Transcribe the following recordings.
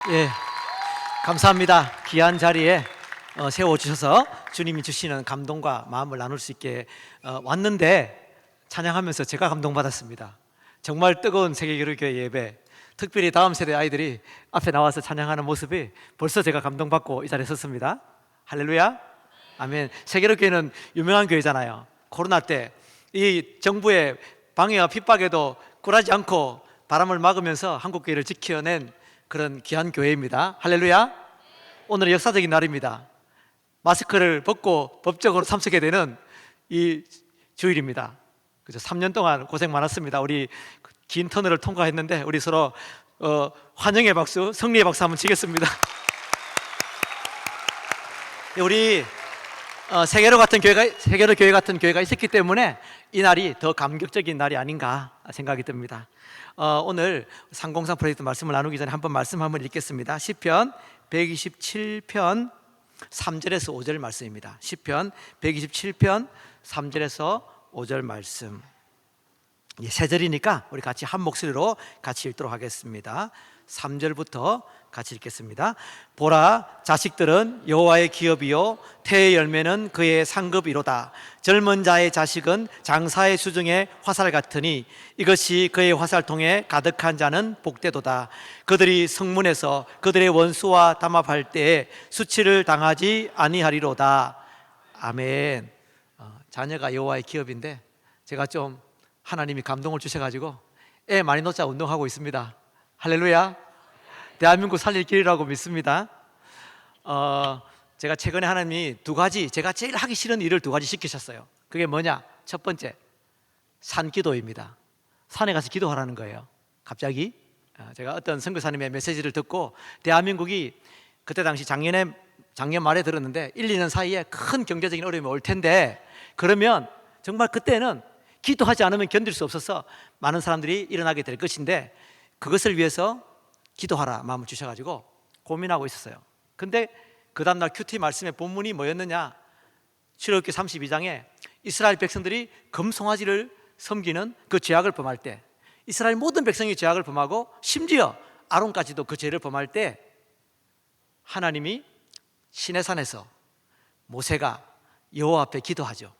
예, 감사합니다. 귀한 자리에 세워주셔서 주님이 주시는 감동과 마음을 나눌 수 있게 왔는데, 찬양하면서 제가 감동받았습니다. 정말 뜨거운 세계기독교회 예배, 특별히 다음 세대 아이들이 앞에 나와서 찬양하는 모습이 벌써 제가 감동받고 이 자리에 섰습니다. 할렐루야, 아멘. 세계기독교회는 유명한 교회잖아요. 코로나 때 이 정부의 방해와 핍박에도 굴하지 않고 바람을 막으면서 한국교회를 지켜낸 그런 귀한 교회입니다. 할렐루야. 오늘은 역사적인 날입니다. 마스크를 벗고 법적으로 참석해야 되는 이 주일입니다. 그죠? 3년 동안 고생 많았습니다. 우리 긴 터널을 통과했는데 우리 서로 환영의 박수, 승리의 박수 한번 치겠습니다. 우리 세계로 교회 같은 교회가 있었기 때문에 이 날이 더 감격적인 날이 아닌가 생각이 듭니다. 오늘 303 프로젝트 말씀을 나누기 전에 한번 말씀 한번 읽겠습니다. 시편 127편 3절에서 5절 말씀입니다. 시편 127편 3절에서 5절 말씀. 세 절이니까 우리 같이 한 목소리로 같이 읽도록 하겠습니다. 3절부터 같이 읽겠습니다. 보라, 자식들은 여호와의 기업이요 태의 열매는 그의 상급이로다. 젊은 자의 자식은 장사의 수중에 화살 같으니 이것이 그의 화살통에 가득한 자는 복되도다. 그들이 성문에서 그들의 원수와 담합할 때에 수치를 당하지 아니하리로다. 아멘. 자녀가 여호와의 기업인데 제가 좀 하나님이 감동을 주셔가지고 애 많이 놓자 운동하고 있습니다. 할렐루야. 대한민국 살릴 길이라고 믿습니다. 제가 최근에 하나님이 두 가지, 제가 제일 하기 싫은 일을 두 가지 시키셨어요. 그게 뭐냐? 첫 번째, 산기도입니다. 산에 가서 기도하라는 거예요. 갑자기 제가 어떤 선교사님의 메시지를 듣고 대한민국이 그때 당시 작년 말에 들었는데 1, 2년 사이에 큰 경제적인 어려움이 올 텐데, 그러면 정말 그때는 기도하지 않으면 견딜 수 없어서 많은 사람들이 일어나게 될 것인데 그것을 위해서 기도하라 마음을 주셔가지고 고민하고 있었어요. 근데 그 다음날 큐티 말씀의 본문이 뭐였느냐? 출애굽기 32장에 이스라엘 백성들이 금송아지를 섬기는 그 죄악을 범할 때, 이스라엘 모든 백성이 죄악을 범하고 심지어 아론까지도 그 죄를 범할 때 하나님이 시내산에서 모세가 여호와 앞에 기도하죠.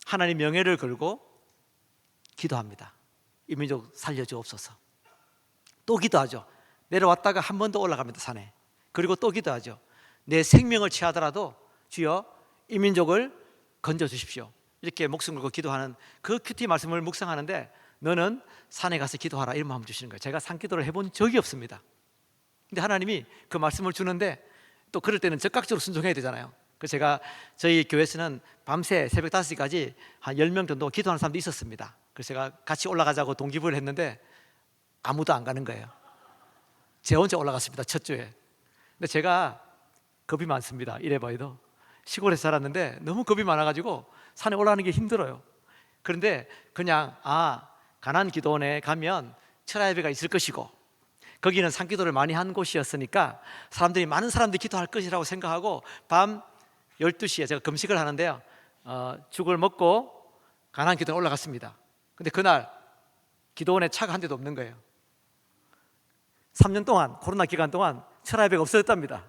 하나님 명예를 걸고 기도합니다. 이 민족 살려주옵소서. 또 기도하죠. 내려왔다가 한 번 더 올라갑니다, 산에. 그리고 또 기도하죠. 내 생명을 취하더라도 주여 이 민족을 건져주십시오. 이렇게 목숨 걸고 기도하는 그 큐티 말씀을 묵상하는데, 너는 산에 가서 기도하라 이런 마음을 주시는 거예요. 제가 산기도를 해본 적이 없습니다. 근데 하나님이 그 말씀을 주는데 또 그럴 때는 적극적으로 순종해야 되잖아요. 그래서 제가 저희 교회에서는 밤새 새벽 5시까지 한 10명 정도 기도하는 사람도 있었습니다. 그래서 제가 같이 올라가자고 동기부여를 했는데 아무도 안 가는 거예요. 제 혼자 올라갔습니다, 첫 주에. 근데 제가 겁이 많습니다. 이래봐도 시골에서 살았는데 너무 겁이 많아가지고 산에 올라가는 게 힘들어요. 그런데 그냥 가나안 기도원에 가면 철야 예배가 있을 것이고 거기는 산기도를 많이 한 곳이었으니까 많은 사람들이 기도할 것이라고 생각하고 밤 12시에 제가 금식을 하는데요, 죽을 먹고 가나안 기도원에 올라갔습니다. 근데 그날 기도원에 차가 한 대도 없는 거예요. 3년 동안, 코로나 기간 동안 철야 예배가 없어졌답니다.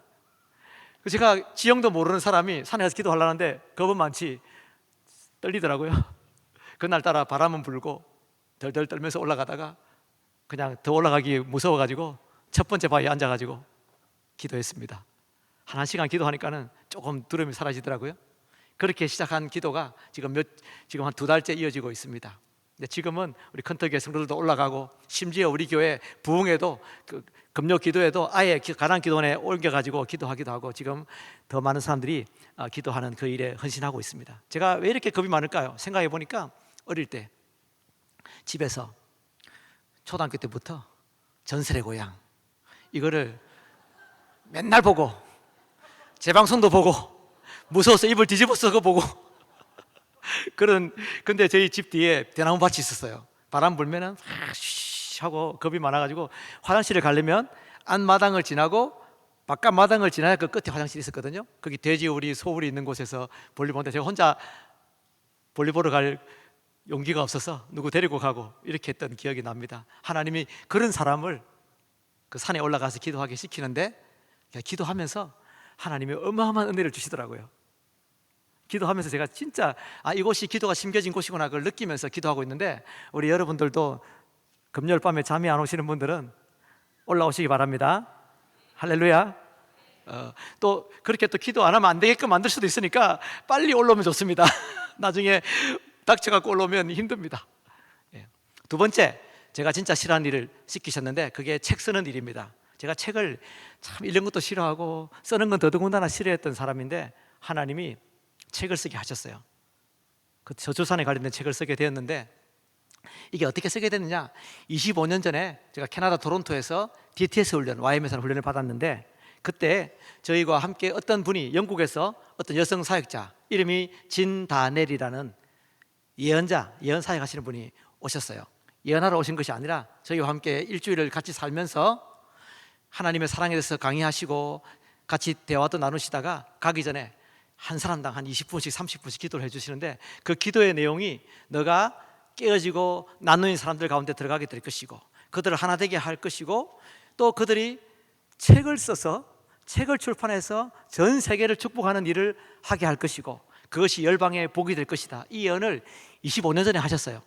제가 지형도 모르는 사람이 산에 가서 기도하려는데 겁은 많지 떨리더라고요. 그날따라 바람은 불고 덜덜 떨면서 올라가다가 그냥 더 올라가기 무서워가지고 첫 번째 바위에 앉아가지고 기도했습니다. 한 1시간 기도하니까는 조금 두려움이 사라지더라고요. 그렇게 시작한 기도가 지금 한 2달째 이어지고 있습니다. 근데 지금은 우리 컨터교회 성도들도 올라가고 심지어 우리 교회 부흥에도 금요 기도에도 아예 가나안 기도원에 옮겨가지고 기도하기도 하고 지금 더 많은 사람들이 기도하는 그 일에 헌신하고 있습니다. 제가 왜 이렇게 겁이 많을까요? 생각해 보니까 어릴 때 집에서 초등학교 때부터 전설의 고향 이거를 맨날 보고 재방송도 보고 무서워서 입을 뒤집어서 그거 보고 근데 저희 집 뒤에 대나무 밭이 있었어요. 바람 불면은 하고 겁이 많아가지고 화장실을 가려면 안마당을 지나고 바깥마당을 지나야 그 끝에 화장실이 있었거든요. 거기 돼지우리 소울이 있는 곳에서 볼일 보는데 제가 혼자 볼일 보러 갈 용기가 없어서 누구 데리고 가고 이렇게 했던 기억이 납니다. 하나님이 그런 사람을 그 산에 올라가서 기도하게 시키는데 기도하면서 하나님이 어마어마한 은혜를 주시더라고요. 기도하면서 제가 진짜 이곳이 기도가 심겨진 곳이구나 그걸 느끼면서 기도하고 있는데, 우리 여러분들도 금요일 밤에 잠이 안 오시는 분들은 올라오시기 바랍니다. 할렐루야. 또 그렇게 또 기도 안 하면 안 되게끔 만들 수도 있으니까 빨리 올라오면 좋습니다. 나중에 닥쳐갖고 올라오면 힘듭니다. 두 번째, 제가 진짜 싫어하는 일을 시키셨는데 그게 책 쓰는 일입니다. 제가 책을 참 읽는 것도 싫어하고 쓰는 건 더더군다나 싫어했던 사람인데 하나님이 책을 쓰게 하셨어요. 그 저출산에 관련된 책을 쓰게 되었는데, 이게 어떻게 쓰게 됐느냐, 25년 전에 제가 캐나다 토론토에서 DTS 훈련, YMS 훈련을 받았는데, 그때 저희와 함께 어떤 분이 영국에서 어떤 여성 사역자, 이름이 진다넬이라는 예언 사역 하시는 분이 오셨어요. 예언하러 오신 것이 아니라 저희와 함께 일주일을 같이 살면서 하나님의 사랑에 대해서 강의하시고 같이 대화도 나누시다가 가기 전에 한 사람당 한 20분씩 30분씩 기도를 해주시는데, 그 기도의 내용이 너가 깨어지고 나누는 사람들 가운데 들어가게 될 것이고 그들을 하나 되게 할 것이고, 또 그들이 책을 써서 책을 출판해서 전 세계를 축복하는 일을 하게 할 것이고 그것이 열방의 복이 될 것이다. 이 예언을 25년 전에 하셨어요.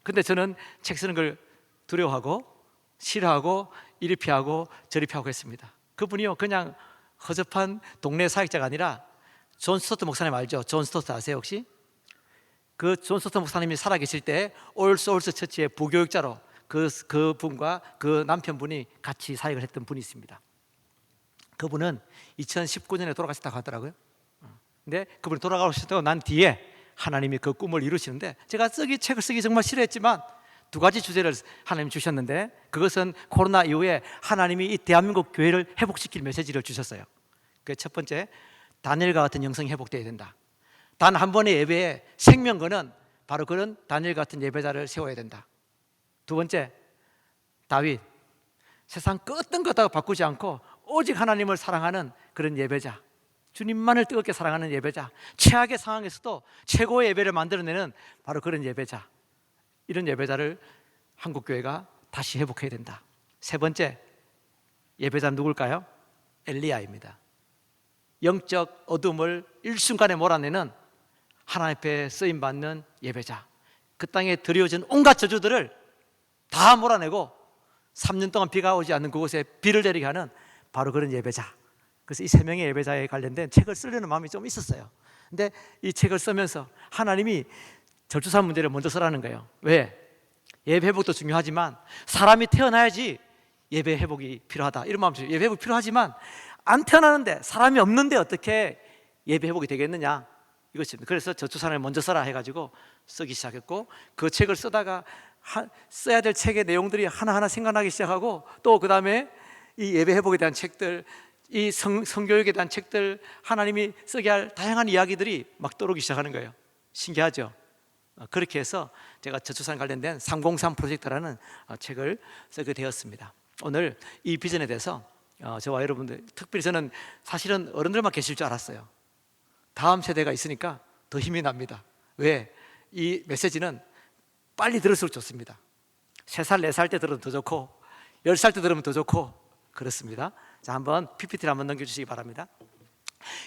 근데 저는 책 쓰는 걸 두려워하고 싫어하고 이리 피하고 저리 피하고 했습니다. 그분이요, 그냥 허접한 동네 사역자가 아니라 존 스토트 목사님 알죠? 존 스토트 아세요 혹시? 그 존 스토트 목사님이 살아계실 때 올 소울스 처치의 부교육자로 그 분과 그 남편분이 같이 사역을 했던 분이 있습니다. 그분은 2019년에 돌아가셨다고 하더라고요. 근데 그분이 돌아가셨다고 난 뒤에 하나님이 그 꿈을 이루시는데, 제가 책을 쓰기 정말 싫어했지만 두 가지 주제를 하나님 주셨는데, 그것은 코로나 이후에 하나님이 이 대한민국 교회를 회복시킬 메시지를 주셨어요. 그 첫 번째, 다니엘과 같은 영성이 회복되어야 된다. 단 한 번의 예배에 생명 거는 바로 그런 다니엘 같은 예배자를 세워야 된다. 두 번째, 다윗, 세상 그 어떤 것도 바꾸지 않고 오직 하나님을 사랑하는 그런 예배자, 주님만을 뜨겁게 사랑하는 예배자, 최악의 상황에서도 최고의 예배를 만들어내는 바로 그런 예배자, 이런 예배자를 한국교회가 다시 회복해야 된다. 세 번째, 예배자는 누굴까요? 엘리야입니다. 영적 어둠을 일순간에 몰아내는 하나님 앞에 쓰임받는 예배자, 그 땅에 드려진 온갖 저주들을 다 몰아내고 3년 동안 비가 오지 않는 그곳에 비를 내리게 하는 바로 그런 예배자. 그래서 이 세 명의 예배자에 관련된 책을 쓰려는 마음이 좀 있었어요. 근데 이 책을 쓰면서 하나님이 저출산 문제를 먼저 쓰라는 거예요. 왜? 예배 회복도 중요하지만 사람이 태어나야지 예배 회복이 필요하다, 이런 마음이. 예배 회복이 필요하지만 안 태어나는데, 사람이 없는데 어떻게 예배 회복이 되겠느냐, 이것입니다. 그래서 저출산을 먼저 써라 해가지고 쓰기 시작했고, 그 책을 쓰다가 써야 될 책의 내용들이 하나하나 생각나기 시작하고, 또 그 다음에 이 예배 회복에 대한 책들, 이 성교육에 대한 책들, 하나님이 쓰게 할 다양한 이야기들이 막 떠오르기 시작하는 거예요. 신기하죠? 그렇게 해서 제가 저출산 관련된 303 프로젝트라는 책을 쓰게 되었습니다. 오늘 이 비전에 대해서 저와 여러분들, 특별히 저는 사실은 어른들만 계실 줄 알았어요. 다음 세대가 있으니까 더 힘이 납니다. 왜? 이 메시지는 빨리 들을수록 좋습니다. 3살, 4살 때 들으면 더 좋고 10살 때 들으면 더 좋고 그렇습니다. 자, 한번 PPT를 한번 넘겨주시기 바랍니다.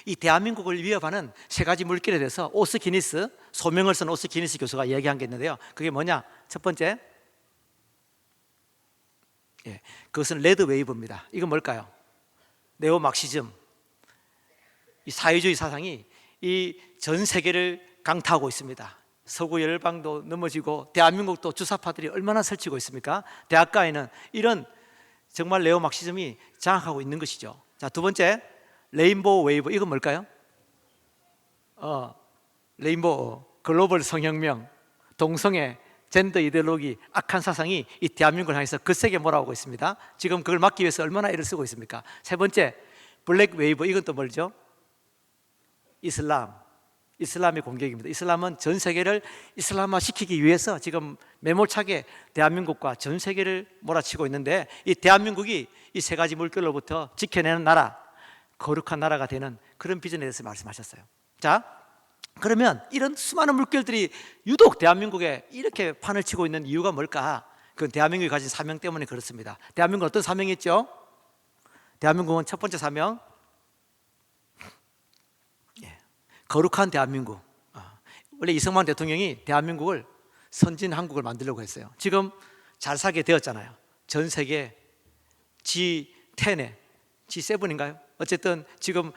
이 대한민국을 위협하는 3가지 물길에 대해서 오스 기니스, 소명을 쓴 오스 기니스 교수가 이야기한 게 있는데요. 그게 뭐냐? 첫 번째, 그것은 레드 웨이브입니다. 이건 뭘까요? 네오 막시즘, 이 사회주의 사상이 이 전 세계를 강타하고 있습니다. 서구 열방도 넘어지고 대한민국도 주사파들이 얼마나 설치고 있습니까? 대학가에는 이런 정말 네오 막시즘이 장악하고 있는 것이죠. 자, 두 번째, 레인보우 웨이브, 이건 뭘까요? 레인보우, 글로벌 성혁명, 동성애, 젠더 이데올로기, 악한 사상이 이 대한민국을 향해서 거세게 몰아오고 있습니다. 지금 그걸 막기 위해서 얼마나 애를 쓰고 있습니까? 세 번째, 블랙 웨이브, 이건 또 뭐죠? 이슬람의 공격입니다. 이슬람은 전 세계를 이슬람화 시키기 위해서 지금 매몰차게 대한민국과 전 세계를 몰아치고 있는데, 이 대한민국이 이 3가지 물결로부터 지켜내는 나라, 거룩한 나라가 되는 그런 비전에 대해서 말씀하셨어요. 자, 그러면 이런 수많은 물결들이 유독 대한민국에 이렇게 판을 치고 있는 이유가 뭘까? 그건 대한민국이 가진 사명 때문에 그렇습니다. 대한민국은 어떤 사명이 있죠? 대한민국은 첫 번째 사명, 거룩한 대한민국. 원래 이승만 대통령이 대한민국을 선진한국을 만들려고 했어요. 지금 잘 살게 되었잖아요. 전 세계 G10에 G7인가요? 어쨌든 지금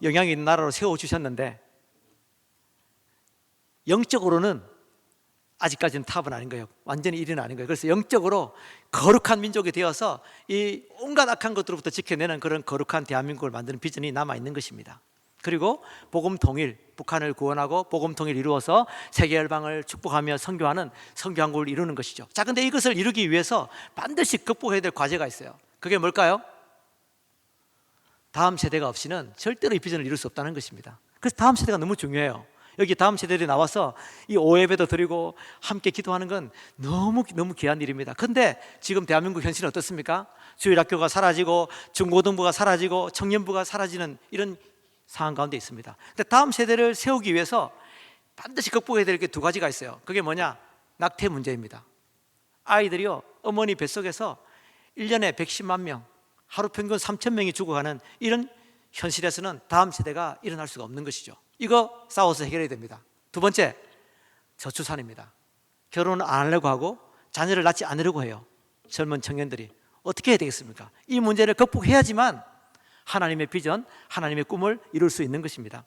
영향이 있는 나라로 세워주셨는데 영적으로는 아직까지는 탑은 아닌 거예요. 완전히 1위는 아닌 거예요. 그래서 영적으로 거룩한 민족이 되어서 이 온갖 악한 것들로부터 지켜내는 그런 거룩한 대한민국을 만드는 비전이 남아있는 것입니다. 그리고 복음 통일, 북한을 구원하고 복음 통일 이루어서 세계 열방을 축복하며 선교하는 선교한국을 이루는 것이죠. 자, 근데 이것을 이루기 위해서 반드시 극복해야 될 과제가 있어요. 그게 뭘까요? 다음 세대가 없이는 절대로 이 비전을 이룰 수 없다는 것입니다. 그래서 다음 세대가 너무 중요해요. 여기 다음 세대들이 나와서 이 오예배도 드리고 함께 기도하는 건 너무 귀한 일입니다. 그런데 지금 대한민국 현실은 어떻습니까? 주일학교가 사라지고 중고등부가 사라지고 청년부가 사라지는 이런 상황 가운데 있습니다. 근데 다음 세대를 세우기 위해서 반드시 극복해야 될 게 두 가지가 있어요. 그게 뭐냐? 낙태 문제입니다. 아이들이요, 어머니 뱃속에서 1년에 110만 명, 하루 평균 3천 명이 죽어가는 이런 현실에서는 다음 세대가 일어날 수가 없는 것이죠. 이거 싸워서 해결해야 됩니다. 두 번째, 저출산입니다. 결혼을 안 하려고 하고 자녀를 낳지 않으려고 해요. 젊은 청년들이 어떻게 해야 되겠습니까? 이 문제를 극복해야지만 하나님의 비전, 하나님의 꿈을 이룰 수 있는 것입니다.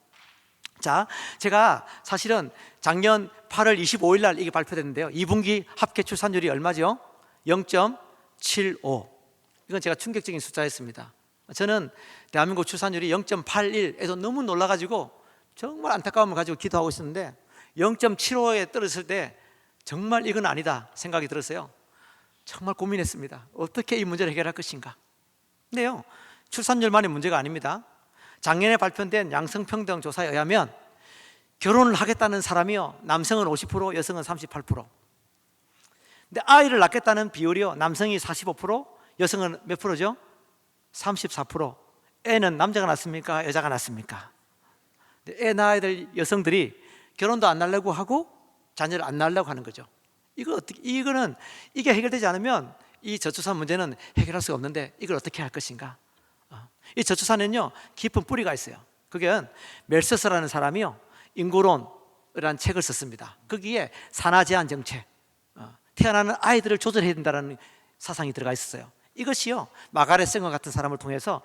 자, 제가 사실은 작년 8월 25일 날 이게 발표됐는데요. 2분기 합계 출산율이 얼마죠? 0.75. 이건 제가 충격적인 숫자였습니다. 저는 대한민국 출산율이 0.81에서 너무 놀라가지고 정말 안타까움을 가지고 기도하고 있었는데 0.75에 떨어졌을 때 정말 이건 아니다 생각이 들었어요. 정말 고민했습니다. 어떻게 이 문제를 해결할 것인가. 근데요, 출산율만의 문제가 아닙니다. 작년에 발표된 양성평등 조사에 의하면 결혼을 하겠다는 사람이요, 남성은 50%, 여성은 38%. 근데 아이를 낳겠다는 비율이요, 남성이 45%, 여성은 몇 프로죠? 34%. 애는 남자가 낳습니까? 여자가 낳습니까? 애 낳아야 될 여성들이 결혼도 안 하려고 하고 자녀를 안 낳으려고 하는 거죠. 이게 해결되지 않으면 이 저출산 문제는 해결할 수가 없는데 이걸 어떻게 할 것인가? 이 저출산에는요, 깊은 뿌리가 있어요. 그게 멜서스라는 사람이요, 인구론이라는 책을 썼습니다. 거기에 산하 제한 정책, 태어나는 아이들을 조절해야 된다는 사상이 들어가 있었어요. 이것이요, 마가렛 쌩어 같은 사람을 통해서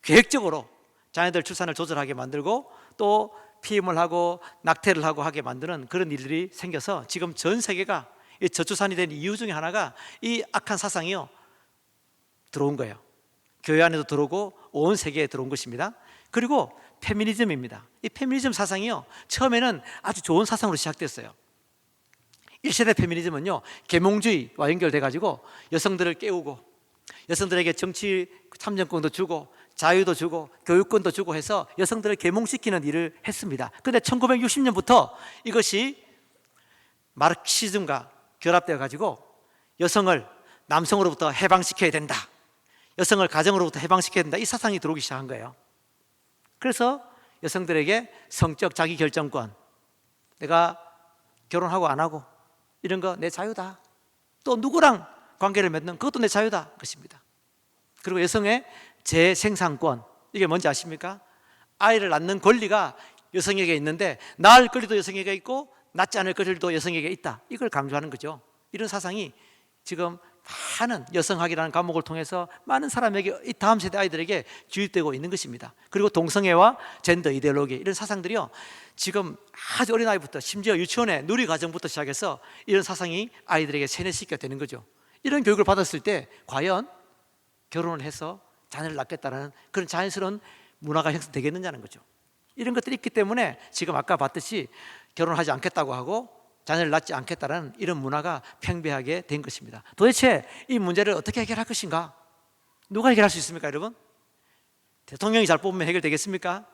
계획적으로 자녀들 출산을 조절하게 만들고 또 피임을 하고 낙태를 하고 하게 만드는 그런 일들이 생겨서 지금 전 세계가 이 저출산이 된 이유 중에 하나가 이 악한 사상이요, 들어온 거예요. 교회 안에도 들어오고 온 세계에 들어온 것입니다. 그리고 페미니즘입니다. 이 페미니즘 사상이요, 처음에는 아주 좋은 사상으로 시작됐어요. 1세대 페미니즘은요, 계몽주의와 연결돼 가지고 여성들을 깨우고 여성들에게 정치 참정권도 주고 자유도 주고 교육권도 주고 해서 여성들을 계몽시키는 일을 했습니다. 그런데 1960년부터 이것이 마르크시즘과 결합되어 가지고 여성을 남성으로부터 해방시켜야 된다, 여성을 가정으로부터 해방시켜야 된다, 이 사상이 들어오기 시작한 거예요. 그래서 여성들에게 성적 자기결정권, 내가 결혼하고 안 하고 이런 거 내 자유다, 또 누구랑 관계를 맺는 그것도 내 자유다, 것입니다. 그리고 여성의 재생산권, 이게 뭔지 아십니까? 아이를 낳는 권리가 여성에게 있는데 낳을 권리도 여성에게 있고 낳지 않을 권리도 여성에게 있다, 이걸 강조하는 거죠. 이런 사상이 지금 많은 여성학이라는 과목을 통해서 많은 사람에게, 이 다음 세대 아이들에게 주입되고 있는 것입니다. 그리고 동성애와 젠더 이데올로기, 이런 사상들이요, 지금 아주 어린 아이부터 심지어 유치원의 누리과정부터 시작해서 이런 사상이 아이들에게 세뇌시키게 되는 거죠. 이런 교육을 받았을 때 과연 결혼을 해서 자녀를 낳겠다는 그런 자연스러운 문화가 형성되겠느냐는 거죠. 이런 것들이 있기 때문에 지금 아까 봤듯이 결혼하지 않겠다고 하고 자녀를 낳지 않겠다는 이런 문화가 팽배하게 된 것입니다. 도대체 이 문제를 어떻게 해결할 것인가? 누가 해결할 수 있습니까, 여러분? 대통령이 잘 뽑으면 해결되겠습니까?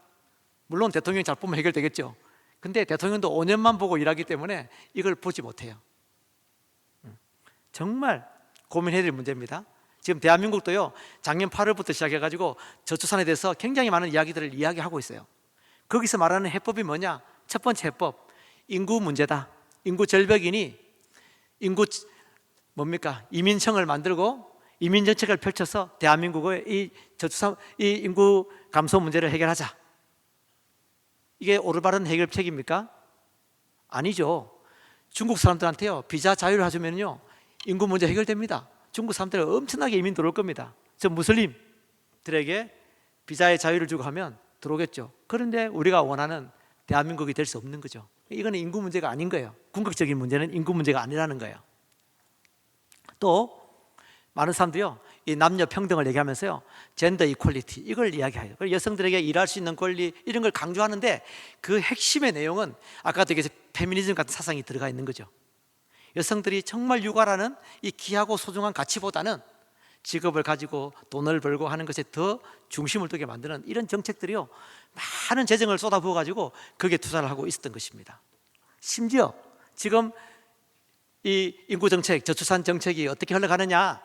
물론 대통령이 잘 뽑으면 해결되겠죠. 근데 대통령도 5년만 보고 일하기 때문에 이걸 보지 못해요. 정말 고민해야 될 문제입니다. 지금 대한민국도요, 작년 8월부터 시작해가지고 저출산에 대해서 굉장히 많은 이야기들을 이야기하고 있어요. 거기서 말하는 해법이 뭐냐? 첫 번째 해법, 인구 문제다. 인구 절벽이니 이민청을 만들고 이민 정책을 펼쳐서 대한민국의 이 인구 감소 문제를 해결하자. 이게 올바른 해결책입니까? 아니죠. 중국 사람들한테요, 비자 자유를 해주면요, 인구 문제 해결됩니다. 중국 사람들 엄청나게 이민 들어올 겁니다. 저 무슬림들에게 비자의 자유를 주고 하면 들어오겠죠. 그런데 우리가 원하는 대한민국이 될 수 없는 거죠. 이거는 인구 문제가 아닌 거예요. 궁극적인 문제는 인구 문제가 아니라는 거예요. 또 많은 사람들이요, 이 남녀 평등을 얘기하면서요, 젠더 이퀄리티 이걸 이야기해요. 여성들에게 일할 수 있는 권리 이런 걸 강조하는데 그 핵심의 내용은 아까도 얘기해서 페미니즘 같은 사상이 들어가 있는 거죠. 여성들이 정말 육아라는 이 귀하고 소중한 가치보다는 직업을 가지고 돈을 벌고 하는 것에 더 중심을 두게 만드는 이런 정책들이요, 많은 재정을 쏟아부어 가지고 거기에 투자를 하고 있었던 것입니다. 심지어 지금 이 인구 정책, 저출산 정책이 어떻게 흘러가느냐,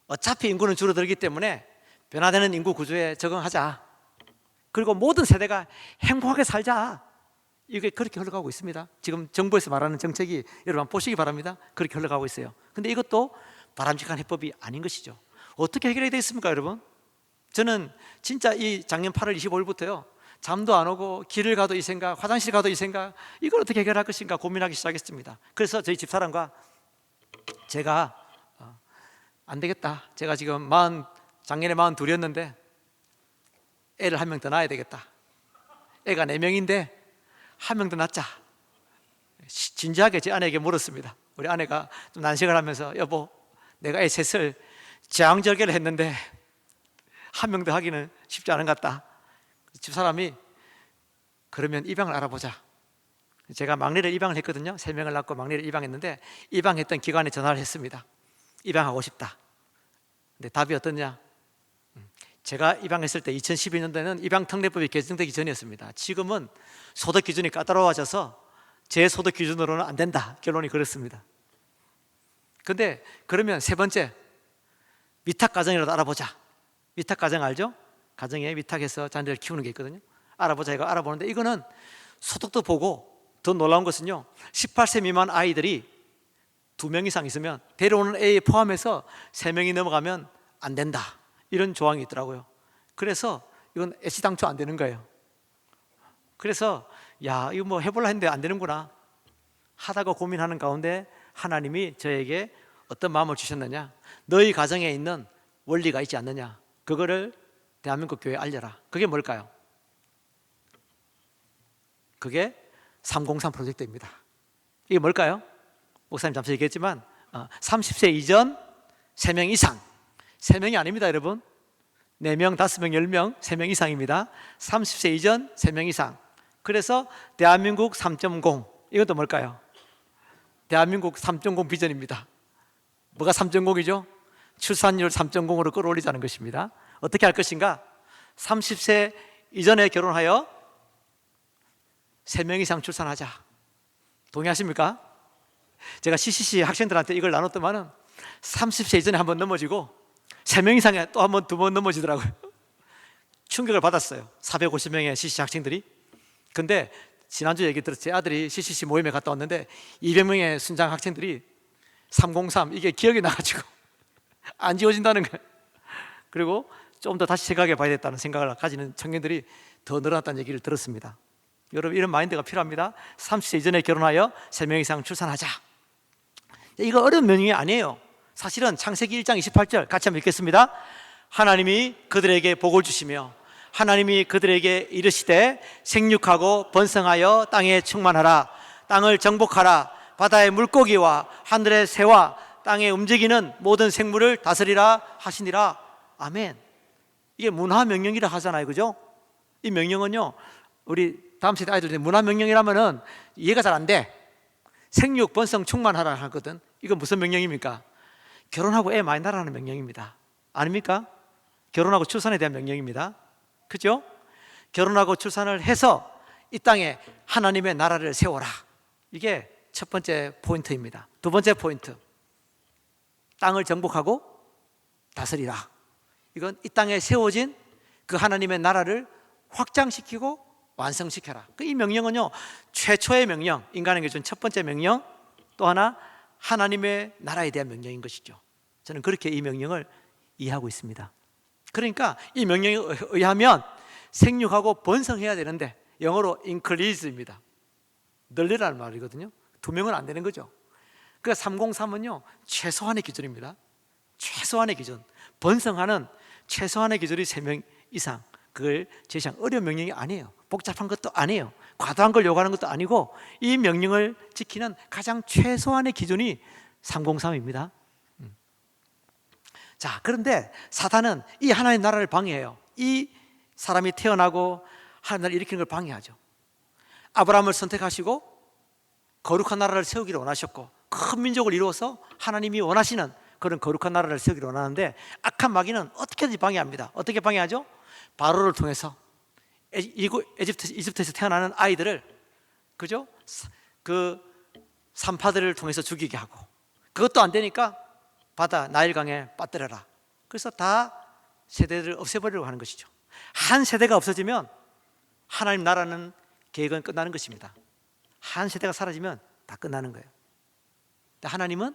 어차피 인구는 줄어들기 때문에 변화되는 인구 구조에 적응하자, 그리고 모든 세대가 행복하게 살자, 이게 그렇게 흘러가고 있습니다. 지금 정부에서 말하는 정책이 여러분 보시기 바랍니다. 그렇게 흘러가고 있어요. 근데 이것도 바람직한 해법이 아닌 것이죠. 어떻게 해결해야 되겠습니까, 여러분? 저는 진짜 이 작년 8월 25일부터요 잠도 안 오고 길을 가도 이 생각, 화장실 가도 이 생각, 이걸 어떻게 해결할 것인가 고민하기 시작했습니다. 그래서 저희 집사람과 제가 안 되겠다, 제가 지금 작년에 42이었는데 애를 한 명 더 낳아야 되겠다. 애가 4명인데 한 명 더 낳자. 진지하게 제 아내에게 물었습니다. 우리 아내가 좀 난색을 하면서, 여보, 내가 애 셋을 재앙절개를 했는데 한 명 더 하기는 쉽지 않은 것 같다. 집사람이 그러면 입양을 알아보자. 제가 막내를 입양을 했거든요. 3명을 낳고 막내를 입양했는데 입양했던 기관에 전화를 했습니다. 입양하고 싶다. 근데 답이 어떠냐? 제가 입양했을 때 2012년도에는 입양특례법이 개정되기 전이었습니다. 지금은 소득 기준이 까다로워져서 제 소득 기준으로는 안 된다, 결론이 그렇습니다. 근데 그러면 세 번째, 위탁 가정이라도 알아보자. 위탁 가정 알죠? 가정에 위탁해서 자녀를 키우는 게 있거든요. 알아보자, 이거 알아보는데 이거는 소득도 보고, 더 놀라운 것은요, 18세 미만 아이들이 2명 이상 있으면 데려오는 애에 포함해서 3명이 넘어가면 안 된다, 이런 조항이 있더라고요. 그래서 이건 애시당초 안 되는 거예요. 그래서 야, 이거 뭐 해볼라 했는데 안 되는구나 하다가 고민하는 가운데 하나님이 저에게 어떤 마음을 주셨느냐, 너희 가정에 있는 원리가 있지 않느냐, 그거를 대한민국 교회에 알려라. 그게 뭘까요? 그게 303 프로젝트입니다. 이게 뭘까요? 목사님 잠시 얘기했지만 30세 이전 3명 이상, 3명이 아닙니다, 여러분. 4명, 5명, 10명, 3명 이상입니다. 30세 이전 3명 이상. 그래서 대한민국 3.0, 이것도 뭘까요? 대한민국 3.0 비전입니다. 뭐가 3.0이죠? 출산율 3.0으로 끌어올리자는 것입니다. 어떻게 할 것인가? 30세 이전에 결혼하여 3명 이상 출산하자. 동의하십니까? 제가 CCC 학생들한테 이걸 나눴더만은 30세 이전에 한번 넘어지고 3명 이상에 또 한 번, 2번 넘어지더라고요. 충격을 받았어요. 450명의 CCC 학생들이. 근데 지난주 얘기 들었어요. 제 아들이 CCC 모임에 갔다 왔는데 200명의 순장 학생들이 303 이게 기억이 나가지고 안 지워진다는 거예요. 그리고 좀 더 다시 생각해 봐야 겠다는 생각을 가지는 청년들이 더 늘어났다는 얘기를 들었습니다. 여러분, 이런 마인드가 필요합니다. 30세 이전에 결혼하여 3명 이상 출산하자. 이거 어려운 명령이 아니에요. 사실은 창세기 1장 28절 같이 한번 읽겠습니다. 하나님이 그들에게 복을 주시며 하나님이 그들에게 이르시되 생육하고 번성하여 땅에 충만하라. 땅을 정복하라. 바다의 물고기와 하늘의 새와 땅에 움직이는 모든 생물을 다스리라 하시니라. 아멘. 이게 문화 명령이라 하잖아요, 그죠? 이 명령은요, 우리 다음 세대 아이들한테 문화 명령이라면은 이해가 잘 안 돼. 생육, 번성, 충만하라 하거든. 이건 무슨 명령입니까? 결혼하고 애 많이 낳으라는 명령입니다. 아닙니까? 결혼하고 출산에 대한 명령입니다. 그죠? 결혼하고 출산을 해서 이 땅에 하나님의 나라를 세워라. 이게 첫 번째 포인트입니다. 두 번째 포인트, 땅을 정복하고 다스리라. 이건 이 땅에 세워진 그 하나님의 나라를 확장시키고 완성시켜라. 이 명령은요, 최초의 명령, 인간에게 준 첫 번째 명령, 또 하나 하나님의 나라에 대한 명령인 것이죠. 저는 그렇게 이 명령을 이해하고 있습니다. 그러니까 이 명령에 의하면 생육하고 번성해야 되는데 영어로 increase입니다. 늘리라는 말이거든요. 2명은 안 되는 거죠. 그러니까 303은요 최소한의 기준입니다. 최소한의 기준, 번성하는 최소한의 기준이 3명 이상, 그걸 제시한 어려운 명령이 아니에요. 복잡한 것도 아니에요. 과도한 걸 요구하는 것도 아니고 이 명령을 지키는 가장 최소한의 기준이 303입니다. 자, 그런데 사단은 이 하나님의 나라를 방해해요. 이 사람이 태어나고 하나님 나라를 일으키는 걸 방해하죠. 아브라함을 선택하시고 거룩한 나라를 세우기를 원하셨고 큰 민족을 이루어서 하나님이 원하시는 그런 거룩한 나라를 세우기를 원하는데 악한 마귀는 어떻게든지 방해합니다. 어떻게 방해하죠? 바로를 통해서 이집트에서 태어나는 아이들을, 그죠? 그 산파들을 통해서 죽이게 하고, 그것도 안 되니까 바다 나일강에 빠뜨려라. 그래서 다 세대들을 없애버리려고 하는 것이죠. 한 세대가 없어지면 하나님 나라는 계획은 끝나는 것입니다. 한 세대가 사라지면 다 끝나는 거예요. 하나님은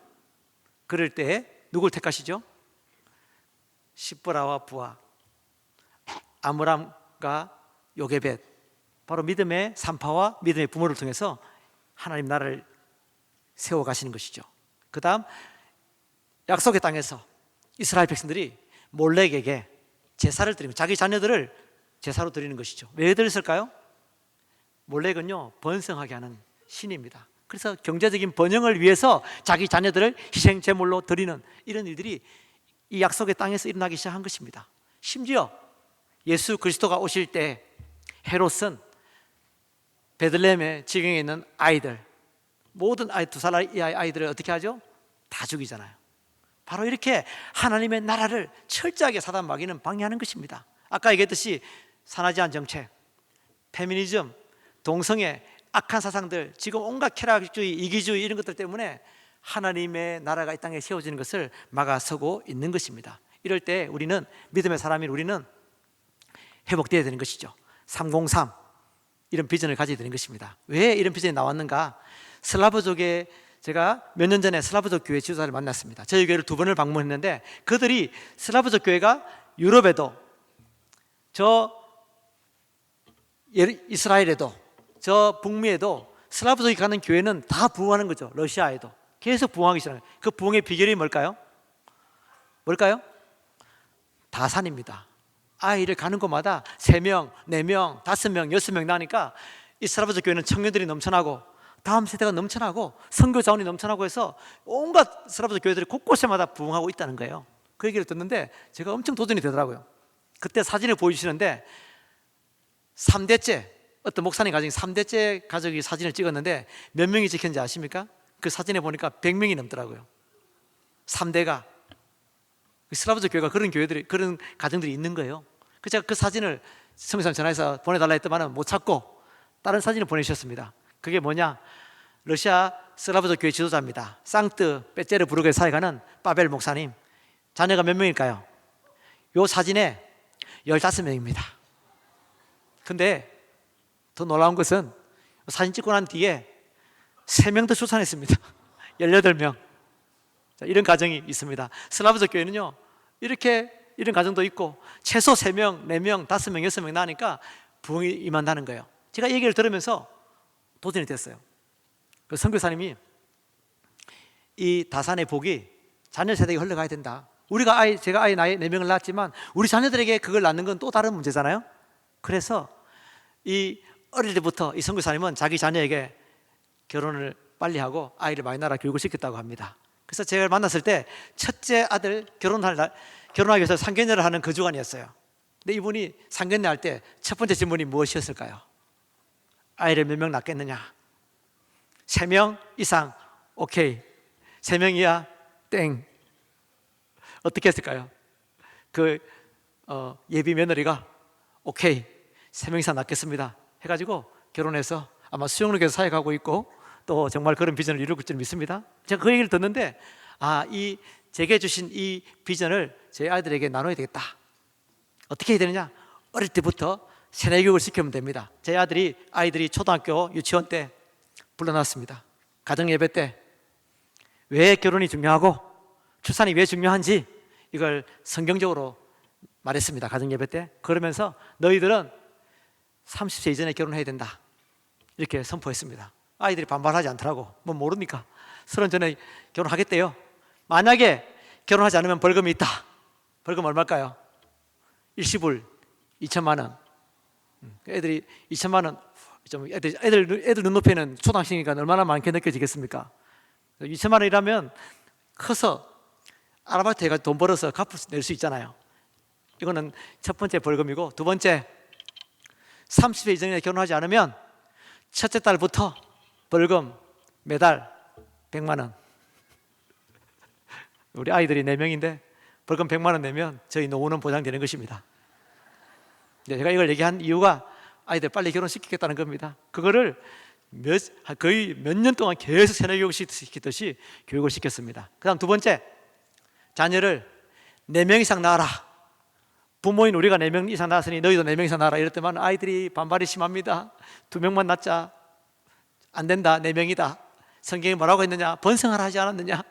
그럴 때에 누굴 택하시죠? 십보라와 부하, 아므람과 요게벳, 바로 믿음의 산파와 믿음의 부모를 통해서 하나님 나라를 세워가시는 것이죠. 그 다음 약속의 땅에서 이스라엘 백성들이 몰렉에게 제사를 드리면 자기 자녀들을 제사로 드리는 것이죠. 왜 드렸을까요? 몰렉은요 번성하게 하는 신입니다. 그래서 경제적인 번영을 위해서 자기 자녀들을 희생 제물로 드리는 이런 일들이 이 약속의 땅에서 일어나기 시작한 것입니다. 심지어 예수 그리스도가 오실 때 헤롯은 베들레헴의 지경에 있는 아이들, 모든 아이, 2살 아이들을 어떻게 하죠? 다 죽이잖아요. 바로 이렇게 하나님의 나라를 철저하게 사단 마귀는 방해하는 것입니다. 아까 얘기했듯이 산화제한 정책, 페미니즘, 동성애, 악한 사상들, 지금 온갖 쾌락주의, 이기주의 이런 것들 때문에 하나님의 나라가 이 땅에 세워지는 것을 막아서고 있는 것입니다. 이럴 때 우리는, 믿음의 사람인 우리는 회복되어야 되는 것이죠. 303 이런 비전을 가져야 되는 것입니다. 왜 이런 비전이 나왔는가? 슬라브족의, 제가 몇 년 전에 슬라브족 교회 지도자를 만났습니다. 저희 교회를 2번을 방문했는데 그들이 슬라브족 교회가 유럽에도, 저 이스라엘에도, 저 북미에도 슬라브족이 가는 교회는 다 부흥하는 거죠. 러시아에도 계속 부흥하기 시작해요. 그 부흥의 비결이 뭘까요? 다산입니다. 아이를 가는 곳마다 3명, 4명, 5명, 6명 나니까 이 슬라브족 교회는 청년들이 넘쳐나고 다음 세대가 넘쳐나고 선교 자원이 넘쳐나고 해서 온갖 슬라브족 교회들이 곳곳에마다 부흥하고 있다는 거예요. 그 얘기를 듣는데 제가 엄청 도전이 되더라고요. 그때 사진을 보여주시는데 3대째, 어떤 목사님 가정이 3대째 가족이 사진을 찍었는데 몇 명이 찍혔는지 아십니까? 그 사진에 보니까 100명이 넘더라고요. 3대가. 슬라브족 교회가 그런 교회들이, 그런 가정들이 있는 거예요. 그래서 제가 그 사진을 성교사님 전화해서 보내달라 했더만 못 찾고 다른 사진을 보내주셨습니다. 그게 뭐냐? 러시아 슬라브족 교회 지도자입니다. 상트 빼제르부르크에 사역하는 파벨 목사님. 자녀가 몇 명일까요? 요 사진에 15명입니다. 근데 더 놀라운 것은 사진 찍고 난 뒤에 3명 더 출산했습니다. 18명. 자, 이런 가정이 있습니다. 슬라브족 교회는요 이렇게 이런 가정도 있고 최소 3명, 4명, 5명, 6명 나니까 부흥이 임한다는 거예요. 제가 이 얘기를 들으면서 도전이 됐어요. 그 선교사님이 이 다산의 복이 자녀 세대에 흘러가야 된다. 제가 아이 나이 4명을 낳았지만 우리 자녀들에게 그걸 낳는 건 또 다른 문제잖아요. 그래서 이 어릴 때부터 이 선교사님은 자기 자녀에게 결혼을 빨리 하고 아이를 많이 낳아 교육을 시켰다고 합니다. 그래서 제가 만났을 때 첫째 아들 결혼하기 위해서 상견례를 하는 그 주간이었어요. 근데 이분이 상견례 할 때 첫 번째 질문이 무엇이었을까요? 아이를 몇 명 낳겠느냐? 3명 이상 오케이, 3명 이하 땡. 어떻게 했을까요? 그 예비 며느리가 오케이 3명 이상 낳겠습니다 해가지고 결혼해서 아마 수영록에서 사역하고 있고 또 정말 그런 비전을 이루고 있을 줄 믿습니다. 제가 그 얘기를 듣는데 이 제게 주신 이 비전을 제 아이들에게 나눠야 되겠다. 어떻게 해야 되느냐? 어릴 때부터 세뇌교육을 시키면 됩니다. 제 아이들이 초등학교 유치원 때 불러놨습니다. 가정예배 때 왜 결혼이 중요하고 출산이 왜 중요한지 이걸 성경적으로 말했습니다. 가정예배 때. 그러면서 너희들은 30세 이전에 결혼해야 된다 이렇게 선포했습니다. 아이들이 반발하지 않더라고. 뭐 모릅니까? 30 전에 결혼하겠대요. 만약에 결혼하지 않으면 벌금이 있다. 벌금 얼마일까요? 일시불 2천만 원. 애들이 2천만 원, 좀 애들 눈높이는 초등학생이니까 얼마나 많게 느껴지겠습니까? 2천만 원이라면 커서 아르바이트 해가지고 돈 벌어서 낼 수 있잖아요. 이거는 첫 번째 벌금이고, 두 번째 30세 이전에 결혼하지 않으면 첫째 딸부터 벌금 매달 100만 원. 우리 아이들이 4명인데 벌금 100만 원 내면 저희 노후는 보장되는 것입니다. 제가 이걸 얘기한 이유가 아이들 빨리 결혼시키겠다는 겁니다. 그거를 거의 몇 년 동안 계속 세뇌교육 시키듯이 교육을 시켰습니다. 그 다음 두 번째, 자녀를 4명 이상 낳아라. 부모인 우리가 4명 이상 낳았으니 너희도 4명 이상 낳아라. 이럴 때만 아이들이 반발이 심합니다. 2명만 낳자. 안 된다. 4명이다. 성경이 뭐라고 했느냐? 번성하라 하지 않았느냐?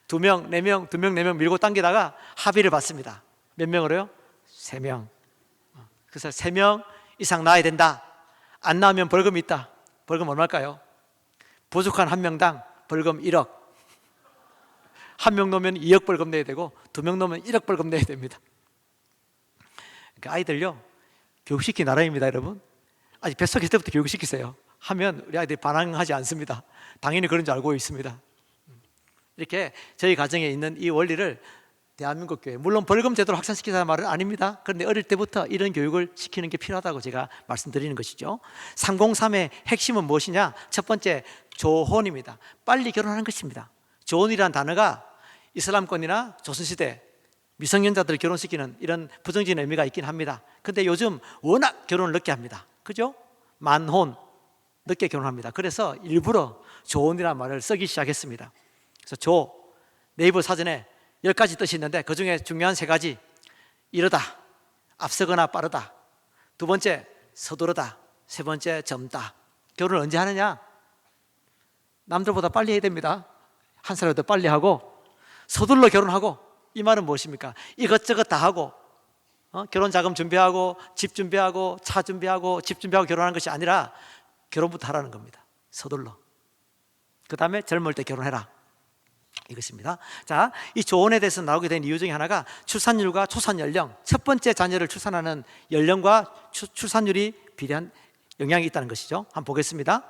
2명, 4명, 2명, 4명 밀고 당기다가 합의를 받습니다. 몇 명으로요? 3명. 그래서 3명 이상 낳아야 된다. 안 낳으면 벌금이 있다. 벌금 얼마일까요? 부족한 1명당 벌금 1억. 1명 놓으면 2억 벌금 내야 되고 2명 놓으면 1억 벌금 내야 됩니다. 그러니까 아이들요, 교육시킨 나라입니다. 여러분, 아직 뱃속에 있을 때부터 교육시키세요. 하면 우리 아이들이 반항하지 않습니다. 당연히 그런 줄 알고 있습니다. 이렇게 저희 가정에 있는 이 원리를 대한민국 교회, 물론 벌금 제도를 확산시키자는 말은 아닙니다. 그런데 어릴 때부터 이런 교육을 시키는 게 필요하다고 제가 말씀드리는 것이죠. 303의 핵심은 무엇이냐? 첫 번째, 조혼입니다. 빨리 결혼하는 것입니다. 조혼이라는 단어가 이슬람권이나 조선시대 미성년자들을 결혼시키는 이런 부정적인 의미가 있긴 합니다. 근데 요즘 워낙 결혼을 늦게 합니다. 그죠? 만혼, 늦게 결혼합니다. 그래서 일부러 조혼이라는 말을 쓰기 시작했습니다. 그래서 네이버 사전에 10가지 뜻이 있는데 그 중에 중요한 3가지. 이르다, 앞서거나 빠르다. 두 번째, 서두르다. 세 번째, 젊다. 결혼을 언제 하느냐? 남들보다 빨리 해야 됩니다. 한 살이라도 빨리 하고 서둘러 결혼하고. 이 말은 무엇입니까? 이것저것 다 하고 결혼 자금 준비하고 집 준비하고 차 준비하고 집 준비하고 결혼하는 것이 아니라 결혼부터 하라는 겁니다. 서둘러. 그 다음에 젊을 때 결혼해라, 이것입니다. 자, 이 조언에 대해서 나오게 된 이유 중에 하나가 출산율과 초산 연령, 첫 번째 자녀를 출산하는 연령과 출산율이 비례한 영향이 있다는 것이죠. 한번 보겠습니다.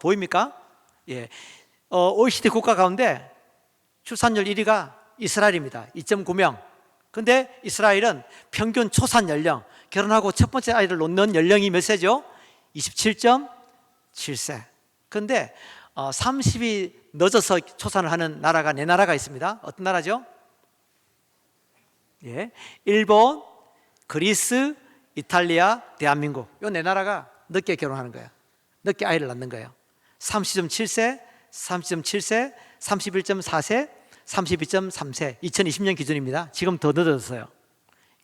보입니까? 예. OECD 국가 가운데 출산율 1위가 이스라엘입니다. 2.9명. 근데 이스라엘은 평균 초산 연령, 결혼하고 첫 번째 아이를 놓는 연령이 몇 세죠? 27.7세. 근데 30이 늦어서 초산을 하는 나라가 4나라가 있습니다. 어떤 나라죠? 예, 일본, 그리스, 이탈리아, 대한민국. 이 4나라가 늦게 결혼하는 거예요. 늦게 아이를 낳는 거예요. 30.7세, 30.7세, 31.4세, 32.3세, 2020년 기준입니다. 지금 더 늦어졌어요.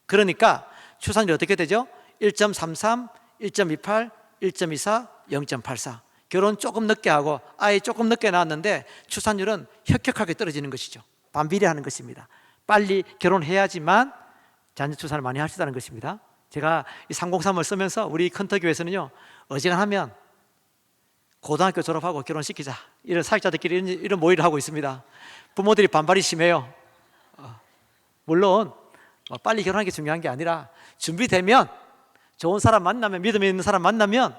그러니까 출산율이 어떻게 되죠? 1.33, 1.28, 1.24, 0.84. 결혼 조금 늦게 하고 아이 조금 늦게 낳았는데 출산율은 혁혁하게 떨어지는 것이죠. 반비례하는 것입니다. 빨리 결혼해야지만 자녀 출산을 많이 할 수 있다는 것입니다. 제가 이 303을 쓰면서 우리 컨터교회에서는요, 어지간하면 고등학교 졸업하고 결혼시키자, 이런 사역자들끼리 이런 모의를 하고 있습니다. 부모들이 반발이 심해요. 물론 빨리 결혼하는 게 중요한 게 아니라 준비되면, 좋은 사람 만나면, 믿음이 있는 사람 만나면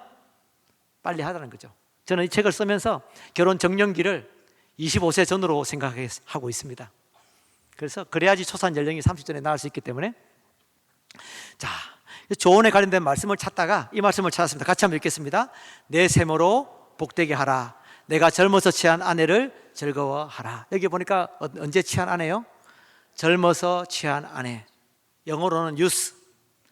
빨리 하라는 거죠. 저는 이 책을 쓰면서 결혼 정년기를 25세 전으로 생각하고 있습니다. 그래서 그래야지 초산 연령이 30전에 나을 수 있기 때문에. 자, 조언에 관련된 말씀을 찾다가 이 말씀을 찾았습니다. 같이 한번 읽겠습니다. 내 세모로 복되게 하라. 내가 젊어서 취한 아내를 즐거워하라. 여기 보니까 언제 취한 아내요? 젊어서 취한 아내. 영어로는 youth,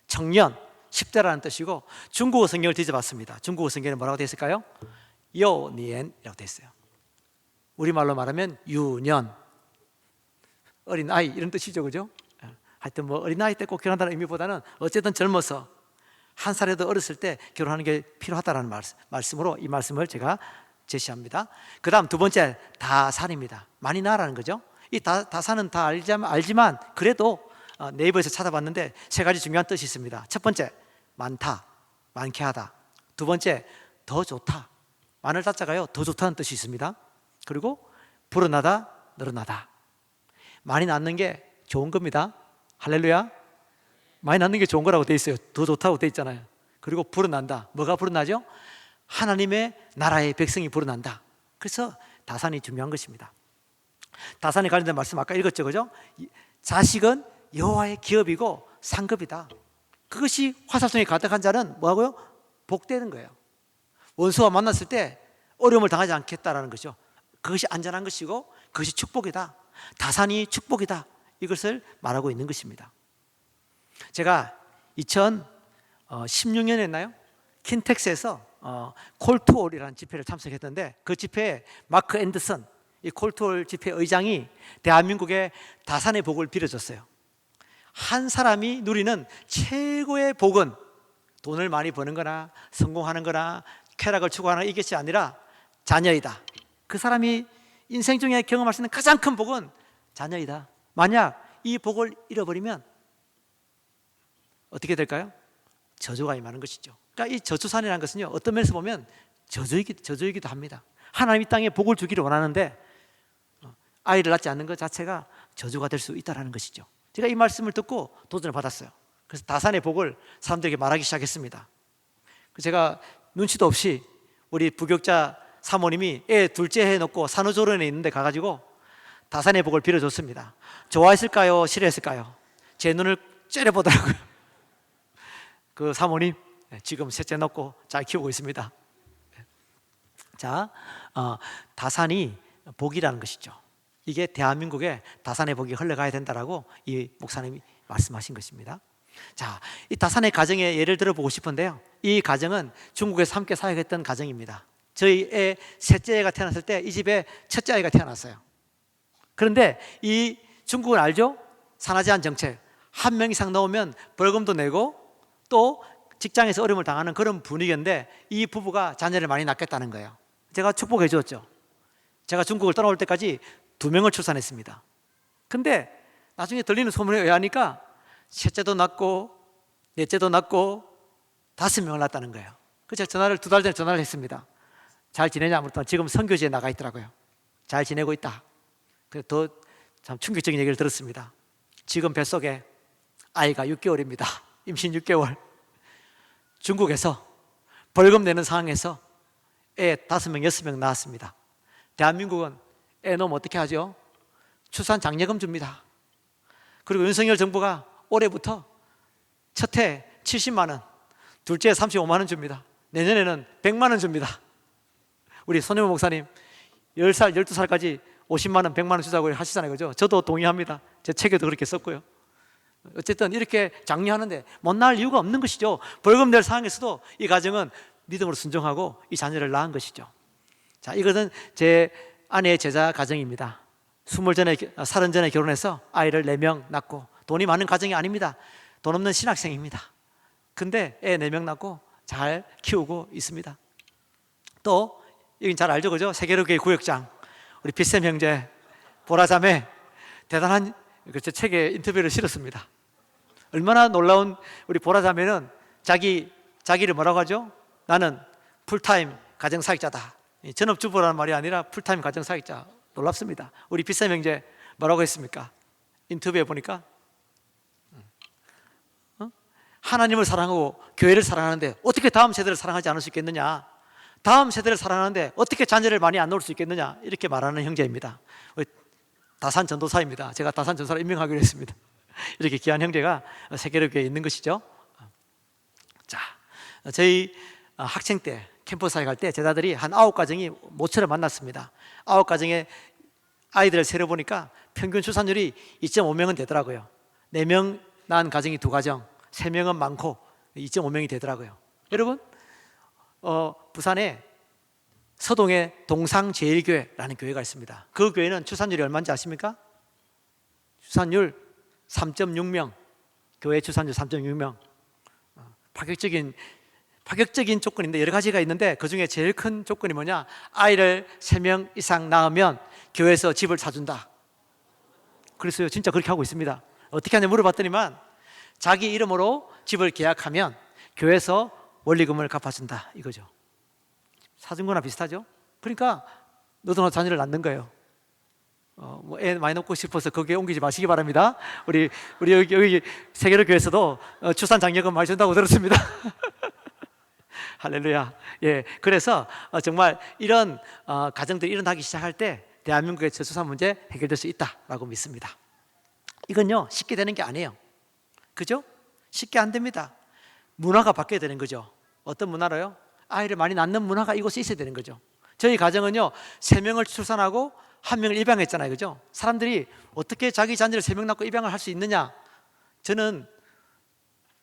청년, 10대라는 뜻이고, 중국어 성경을 뒤져봤습니다. 중국어 성경에 뭐라고 되어 있을까요? 요니엔이라고 되어 있어요. 우리말로 말하면 유년, 어린아이, 이런 뜻이죠. 그죠? 하여튼 뭐 어린아이 때 꼭 결혼한다는 의미보다는 어쨌든 젊어서 한 살에도 어렸을 때 결혼하는 게 필요하다는 말씀으로 이 말씀을 제가 제시합니다. 그 다음 두 번째, 다산입니다. 많이 낳으라는 거죠. 이 다산은 다 알지만 그래도 네이버에서 찾아봤는데 세 가지 중요한 뜻이 있습니다. 첫 번째, 많다, 많게 하다. 두 번째, 더 좋다. 마늘 자자가요, 더 좋다는 뜻이 있습니다. 그리고 불어나다, 늘어나다. 많이 낳는 게 좋은 겁니다. 할렐루야. 많이 낳는 게 좋은 거라고 돼 있어요. 더 좋다고 돼 있잖아요. 그리고 불어난다. 뭐가 불어나죠? 하나님의 나라의 백성이 불어난다. 그래서 다산이 중요한 것입니다. 다산에 관련된 말씀 아까 읽었죠, 그죠? 자식은 여호와의 기업이고 상급이다. 그것이 화살성이 가득한 자는 뭐하고요? 복되는 거예요. 원수와 만났을 때 어려움을 당하지 않겠다라는 거죠. 그것이 안전한 것이고 그것이 축복이다. 다산이 축복이다. 이것을 말하고 있는 것입니다. 제가 2016년이었나요? 킨텍스에서 콜투올이라는 집회를 참석했는데 그 집회에 마크 앤더슨, 이 콜투올 집회 의장이 대한민국의 다산의 복을 빌어줬어요. 한 사람이 누리는 최고의 복은 돈을 많이 버는 거나 성공하는 거나 쾌락을 추구하는 이것이 아니라 자녀이다. 그 사람이 인생 중에 경험할 수 있는 가장 큰 복은 자녀이다. 만약 이 복을 잃어버리면 어떻게 될까요? 저주가 임하는 것이죠. 그러니까 이 저주산이라는 것은요, 어떤 면에서 보면 저주이기도 합니다. 하나님 이 땅에 복을 주기를 원하는데 아이를 낳지 않는 것 자체가 저주가 될 수 있다는 것이죠. 제가 이 말씀을 듣고 도전을 받았어요. 그래서 다산의 복을 사람들에게 말하기 시작했습니다. 제가 눈치도 없이 우리 부교육자 사모님이 애 둘째 해놓고 산후조리원에 있는데 가가지고 다산의 복을 빌어줬습니다. 좋아했을까요? 싫어했을까요? 제 눈을 째려보더라고요. 그 사모님 지금 셋째 낳고 잘 키우고 있습니다. 자, 다산이 복이라는 것이죠. 이게 대한민국에 다산의 복이 흘러가야 된다라고 이 목사님이 말씀하신 것입니다. 자, 이 다산의 가정의 예를 들어보고 싶은데요, 이 가정은 중국에서 함께 사역했던 가정입니다. 저희 애 셋째 애가 태어났을 때 이 집에 첫째 아이가 태어났어요. 그런데 이 중국은 알죠? 산하 제한 정책, 한 명 이상 넣으면 벌금도 내고 또 직장에서 어려움을 당하는 그런 분위기인데 이 부부가 자녀를 많이 낳겠다는 거예요. 제가 축복해 주었죠. 제가 중국을 떠나올 때까지 2명을 출산했습니다. 근데 나중에 들리는 소문에 의하니까 셋째도 낳고 넷째도 낳고 5명을 낳았다는 거예요. 그래서 전화를 2달 전에 전화를 했습니다. 잘 지내냐? 아무튼 지금 선교지에 나가 있더라고요. 잘 지내고 있다. 그래서 더 참 충격적인 얘기를 들었습니다. 지금 뱃속에 아이가 6개월입니다. 임신 6개월. 중국에서 벌금 내는 상황에서 애 5명, 6명 낳았습니다. 대한민국은 애 낳으면 어떻게 하죠? 출산 장려금 줍니다. 그리고 윤석열 정부가 올해부터 첫해 70만 원, 둘째 35만 원 줍니다. 내년에는 100만 원 줍니다. 우리 손혜원 목사님 10살, 12살까지 50만 원, 100만 원 주자고 하시잖아요, 그죠? 저도 동의합니다. 제 책에도 그렇게 썼고요. 어쨌든 이렇게 장려하는데 못 낳을 이유가 없는 것이죠. 벌금 낼 상황에서도 이 가정은 믿음으로 순종하고 이 자녀를 낳은 것이죠. 자, 이것은 제 아내의 제자 가정입니다. 30 전에 결혼해서 아이를 4명 낳고, 돈이 많은 가정이 아닙니다. 돈 없는 신학생입니다. 근데 애 4명 낳고 잘 키우고 있습니다. 또 이건 잘 알죠, 그죠? 세계로교회 구역장 우리 빛샘 형제 보라자매 대단한 제 책에 인터뷰를 실었습니다. 얼마나 놀라운 우리 보라자매는 자기를 뭐라고 하죠? 나는 풀타임 가정사역자다. 전업주부라는 말이 아니라 풀타임 가정사역자. 놀랍습니다. 우리 빛샘 형제 뭐라고 했습니까? 인터뷰에 보니까 하나님을 사랑하고 교회를 사랑하는데 어떻게 다음 세대를 사랑하지 않을 수 있겠느냐? 다음 세대를 사랑하는데 어떻게 자녀를 많이 안 놓을 수 있겠느냐? 이렇게 말하는 형제입니다. 다산 전도사입니다. 제가 다산 전도사를 임명하기로 했습니다. 이렇게 귀한 형제가 세계로교회에 있는 것이죠. 자, 저희 학생 때 캠퍼스 사역 할 때 제자들이 한 9가정이 모처럼 만났습니다. 9가정의 아이들을 세려보니까 평균 출산율이 2.5명은 되더라고요. 4명 낳은 가정이 2가정, 3명은 많고 2.5명이 되더라고요. 여러분, 부산에 서동에 동상제일교회라는 교회가 있습니다. 그 교회는 출산율이 얼마인지 아십니까? 출산율 3.6명. 교회 출산율 3.6명. 파격적인 조건인데 여러 가지가 있는데 그 중에 제일 큰 조건이 뭐냐? 아이를 3명 이상 낳으면 교회에서 집을 사준다. 그랬어요. 진짜 그렇게 하고 있습니다. 어떻게 하냐 물어봤더니만 자기 이름으로 집을 계약하면 교회에서 원리금을 갚아준다 이거죠. 사준 거나 비슷하죠. 그러니까 너도 자녀를 낳는 거예요. 애 많이 낳고 싶어서 거기에 옮기지 마시기 바랍니다. 우리 여기 세계로 교회에서도 출산 장려금 많이 준다고 들었습니다. 할렐루야. 예, 그래서 정말 이런 가정들이 일어나기 시작할 때 대한민국의 저출산 문제 해결될 수 있다라고 믿습니다. 이건요 쉽게 되는 게 아니에요. 그죠? 쉽게 안 됩니다. 문화가 바뀌어야 되는 거죠. 어떤 문화로요? 아이를 많이 낳는 문화가 이곳에 있어야 되는 거죠. 저희 가정은요 3명을 출산하고 1명을 입양했잖아요. 그죠? 사람들이 어떻게 자기 자녀를 3명 낳고 입양을 할 수 있느냐? 저는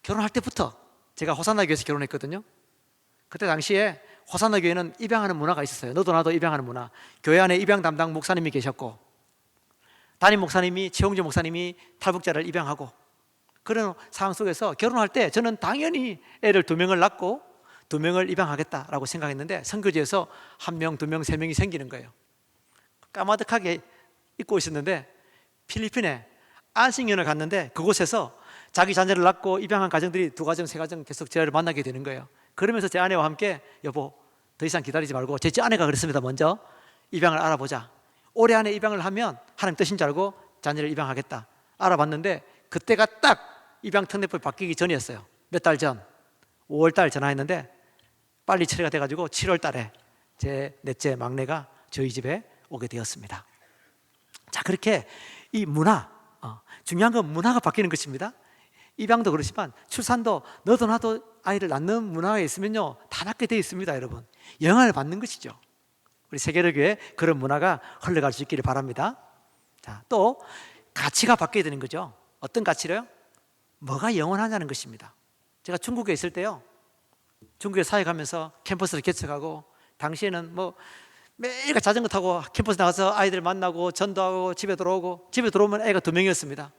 결혼할 때부터 제가 호산나 교회에서 결혼했거든요. 그때 당시에 호산나 교회는 입양하는 문화가 있었어요. 너도 나도 입양하는 문화. 교회 안에 입양 담당 목사님이 계셨고 담임 목사님이 최홍재 목사님이 탈북자를 입양하고 그런 상황 속에서 결혼할 때 저는 당연히 애를 2명을 낳고 2명을 입양하겠다라고 생각했는데 선교지에서 1명, 2명, 3명이 생기는 거예요. 까마득하게 잊고 있었는데 필리핀에 안식년을 갔는데 그곳에서 자기 자녀를 낳고 입양한 가정들이 2가정, 3가정 계속 저를 만나게 되는 거예요. 그러면서 제 아내와 함께 여보 더 이상 기다리지 말고 제 아내가 그랬습니다. 먼저 입양을 알아보자. 올해 안에 입양을 하면 하나님 뜻인 줄 알고 자녀를 입양하겠다. 알아봤는데 그때가 딱 입양 특례법이 바뀌기 전이었어요. 몇 달 전 5월 달 전화했는데 빨리 처리가 돼가지고 7월 달에 제 넷째 막내가 저희 집에 오게 되었습니다. 자, 그렇게 이 문화, 중요한 건 문화가 바뀌는 것입니다. 입양도 그렇지만 출산도 너도 나도 아이를 낳는 문화에 있으면요 다 낳게 되어 있습니다. 여러분 영향을 받는 것이죠. 우리 세계로교회 그런 문화가 흘러갈 수 있기를 바랍니다. 자, 또 가치가 바뀌어야 되는 거죠. 어떤 가치로요? 뭐가 영원하냐는 것입니다. 제가 중국에 있을 때요 중국에 사역하면서 캠퍼스를 개척하고 당시에는 뭐 매일 자전거 타고 캠퍼스 나가서 아이들 만나고 전도하고 집에 들어오고 집에 들어오면 애가 2명이었습니다.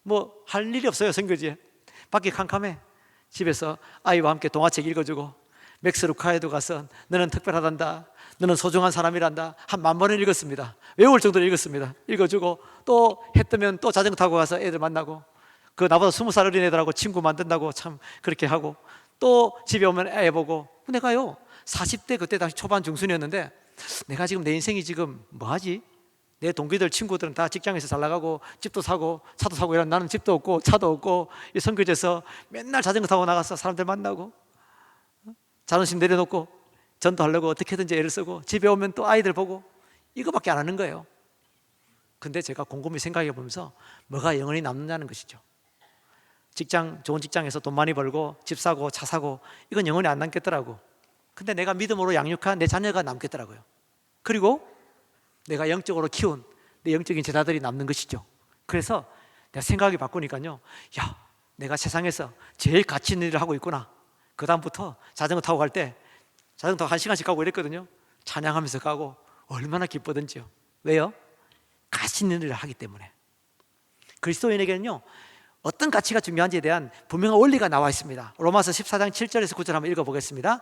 뭐 할 일이 없어요. 선교지에 밖이 캄캄해. 집에서 아이와 함께 동화책 읽어주고 맥스 루카에도 가서 너는 특별하단다, 너는 소중한 사람이란다 한 10,000번을 읽었습니다. 외울 정도로 읽었습니다. 읽어주고 또 해 뜨면 또 자전거 타고 가서 애들 만나고 그 나보다 20살 어린 애들하고 친구 만든다고 참 그렇게 하고 또 집에 오면 애 보고 내가요 40대 그때 당시 초반 중순이었는데 내가 지금 내 인생이 지금 뭐하지? 내 동기들 친구들은 다 직장에서 잘 나가고 집도 사고 차도 사고 이런 나는 집도 없고 차도 없고 이 선교지에서 맨날 자전거 타고 나가서 사람들 만나고 자존심 내려놓고 전도하려고 어떻게든지 애를 쓰고 집에 오면 또 아이들 보고 이거밖에 안 하는 거예요. 근데 제가 곰곰이 생각해 보면서 뭐가 영원히 남느냐는 것이죠. 직장, 좋은 직장에서 돈 많이 벌고 집 사고 차 사고 이건 영원히 안 남겠더라고. 근데 내가 믿음으로 양육한 내 자녀가 남겠더라고요. 그리고 내가 영적으로 키운 내 영적인 제자들이 남는 것이죠. 그래서 내가 생각이 바꾸니까요 야, 내가 세상에서 제일 가치 있는 일을 하고 있구나. 그 다음부터 자전거 타고 갈 때 자전거 타고 1시간씩 가고 이랬거든요. 찬양하면서 가고 얼마나 기쁘던지요. 왜요? 가치 있는 일을 하기 때문에. 그리스도인에게는요 어떤 가치가 중요한지에 대한 분명한 원리가 나와 있습니다. 로마서 14장 7절에서 9절 한번 읽어보겠습니다.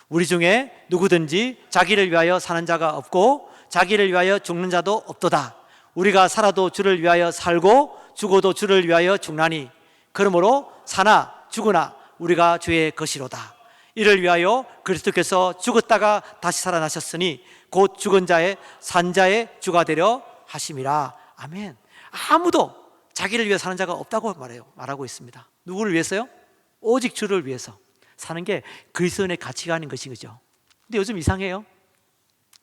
우리 중에 누구든지 자기를 위하여 사는 자가 없고 자기를 위하여 죽는 자도 없도다. 우리가 살아도 주를 위하여 살고 죽어도 주를 위하여 죽나니 그러므로 사나 죽으나 우리가 주의 것이로다. 이를 위하여 그리스도께서 죽었다가 다시 살아나셨으니 곧 죽은 자의 산 자의 주가 되려 하심이라. 아멘. 아무도 자기를 위해 사는 자가 없다고 말하고 있습니다. 누구를 위해서요? 오직 주를 위해서 사는 게 그리스도인의 가치가 아닌 것인 거죠. 근데 요즘 이상해요.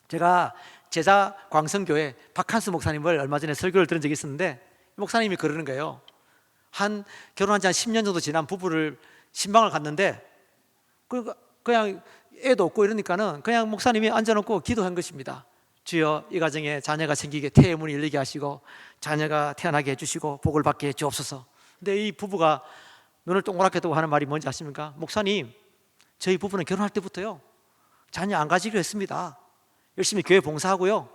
제가 제자 광성교회 박한수 목사님을 얼마 전에 설교를 들은 적이 있었는데 목사님이 그러는 거예요. 결혼한 지 한 10년 정도 지난 부부를 신방을 갔는데 그냥 애도 없고 이러니까는 그냥 목사님이 앉아놓고 기도한 것입니다. 주여 이 가정에 자녀가 생기게 태의 문이 열리게 하시고 자녀가 태어나게 해주시고 복을 받게 해 주옵소서. 근데 이 부부가 눈을 동그랗게 뜨고 하는 말이 뭔지 아십니까? 목사님, 저희 부부는 결혼할 때부터요 자녀 안 가지기로 했습니다. 열심히 교회 봉사하고요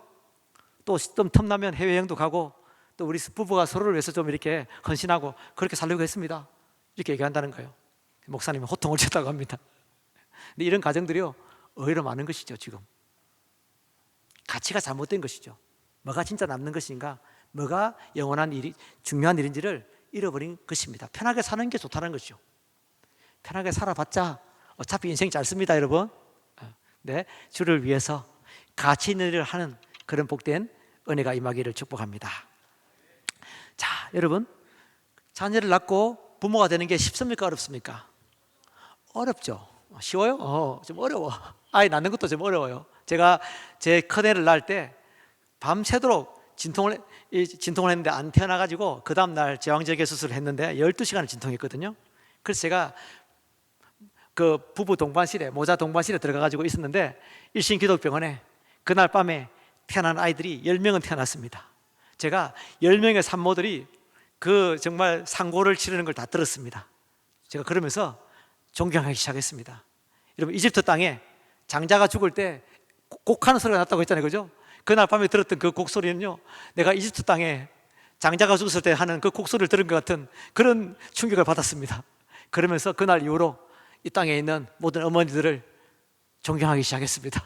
또 좀 틈나면 해외여행도 가고 또 우리 부부가 서로를 위해서 좀 이렇게 헌신하고 그렇게 살려고 했습니다. 이렇게 얘기한다는 거예요. 목사님은 호통을 쳤다고 합니다. 근데 이런 가정들이요 의외로 많은 것이죠. 지금 가치가 잘못된 것이죠. 뭐가 진짜 남는 것인가? 뭐가 영원한 일이 중요한 일인지를 잃어버린 것입니다. 편하게 사는 게 좋다는 것이죠. 편하게 살아봤자 어차피 인생 짧습니다, 여러분. 네, 주를 위해서 가치 있는 일을 하는 그런 복된 은혜가 임하기를 축복합니다. 자, 여러분, 자녀를 낳고 부모가 되는 게 쉽습니까, 어렵습니까? 어렵죠. 쉬워요? 좀 어려워. 아이 낳는 것도 좀 어려워요. 제가 제 큰애를 낳을 때 밤새도록 진통을 했는데 안 태어나가지고 그 다음날 제왕절개 수술을 했는데 12시간을 진통했거든요. 그래서 제가 그 부부 동반실에, 모자 동반실에 들어가가지고 있었는데 일신기독병원에 그날 밤에 태어난 아이들이 10명은 태어났습니다. 제가 10명의 산모들이 그 정말 상고를 치르는 걸 다 들었습니다. 제가 그러면서 존경하기 시작했습니다. 여러분, 이집트 땅에 장자가 죽을 때 곡하는 소리가 났다고 했잖아요, 그죠? 그날 밤에 들었던 그 곡소리는요, 내가 이집트 땅에 장자가 죽었을 때 하는 그 곡소리를 들은 것 같은 그런 충격을 받았습니다. 그러면서 그날 이후로 이 땅에 있는 모든 어머니들을 존경하기 시작했습니다.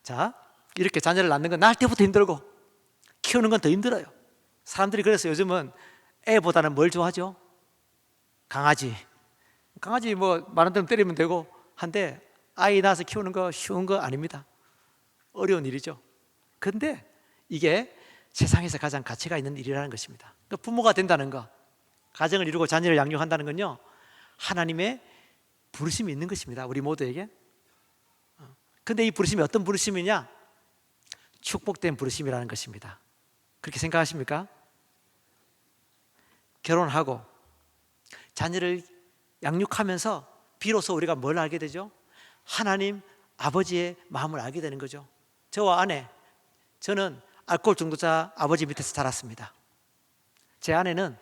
자, 이렇게 자녀를 낳는 건 낳을 때부터 힘들고 키우는 건 더 힘들어요. 사람들이 그래서 요즘은 애보다는 뭘 좋아하죠? 강아지 뭐 많은 대로 때리면 되고 한데 아이 낳아서 키우는 거 쉬운 거 아닙니다. 어려운 일이죠. 근데 이게 세상에서 가장 가치가 있는 일이라는 것입니다. 그러니까 부모가 된다는 거, 가정을 이루고 자녀를 양육한다는 건요, 하나님의 부르심이 있는 것입니다. 우리 모두에게. 근데 이 부르심이 어떤 부르심이냐? 축복된 부르심이라는 것입니다. 그렇게 생각하십니까? 결혼하고 자녀를 양육하면서 비로소 우리가 뭘 알게 되죠? 하나님 아버지의 마음을 알게 되는 거죠. 저와 아내, 저는 알코올 중독자 아버지 밑에서 자랐습니다. 제 아내는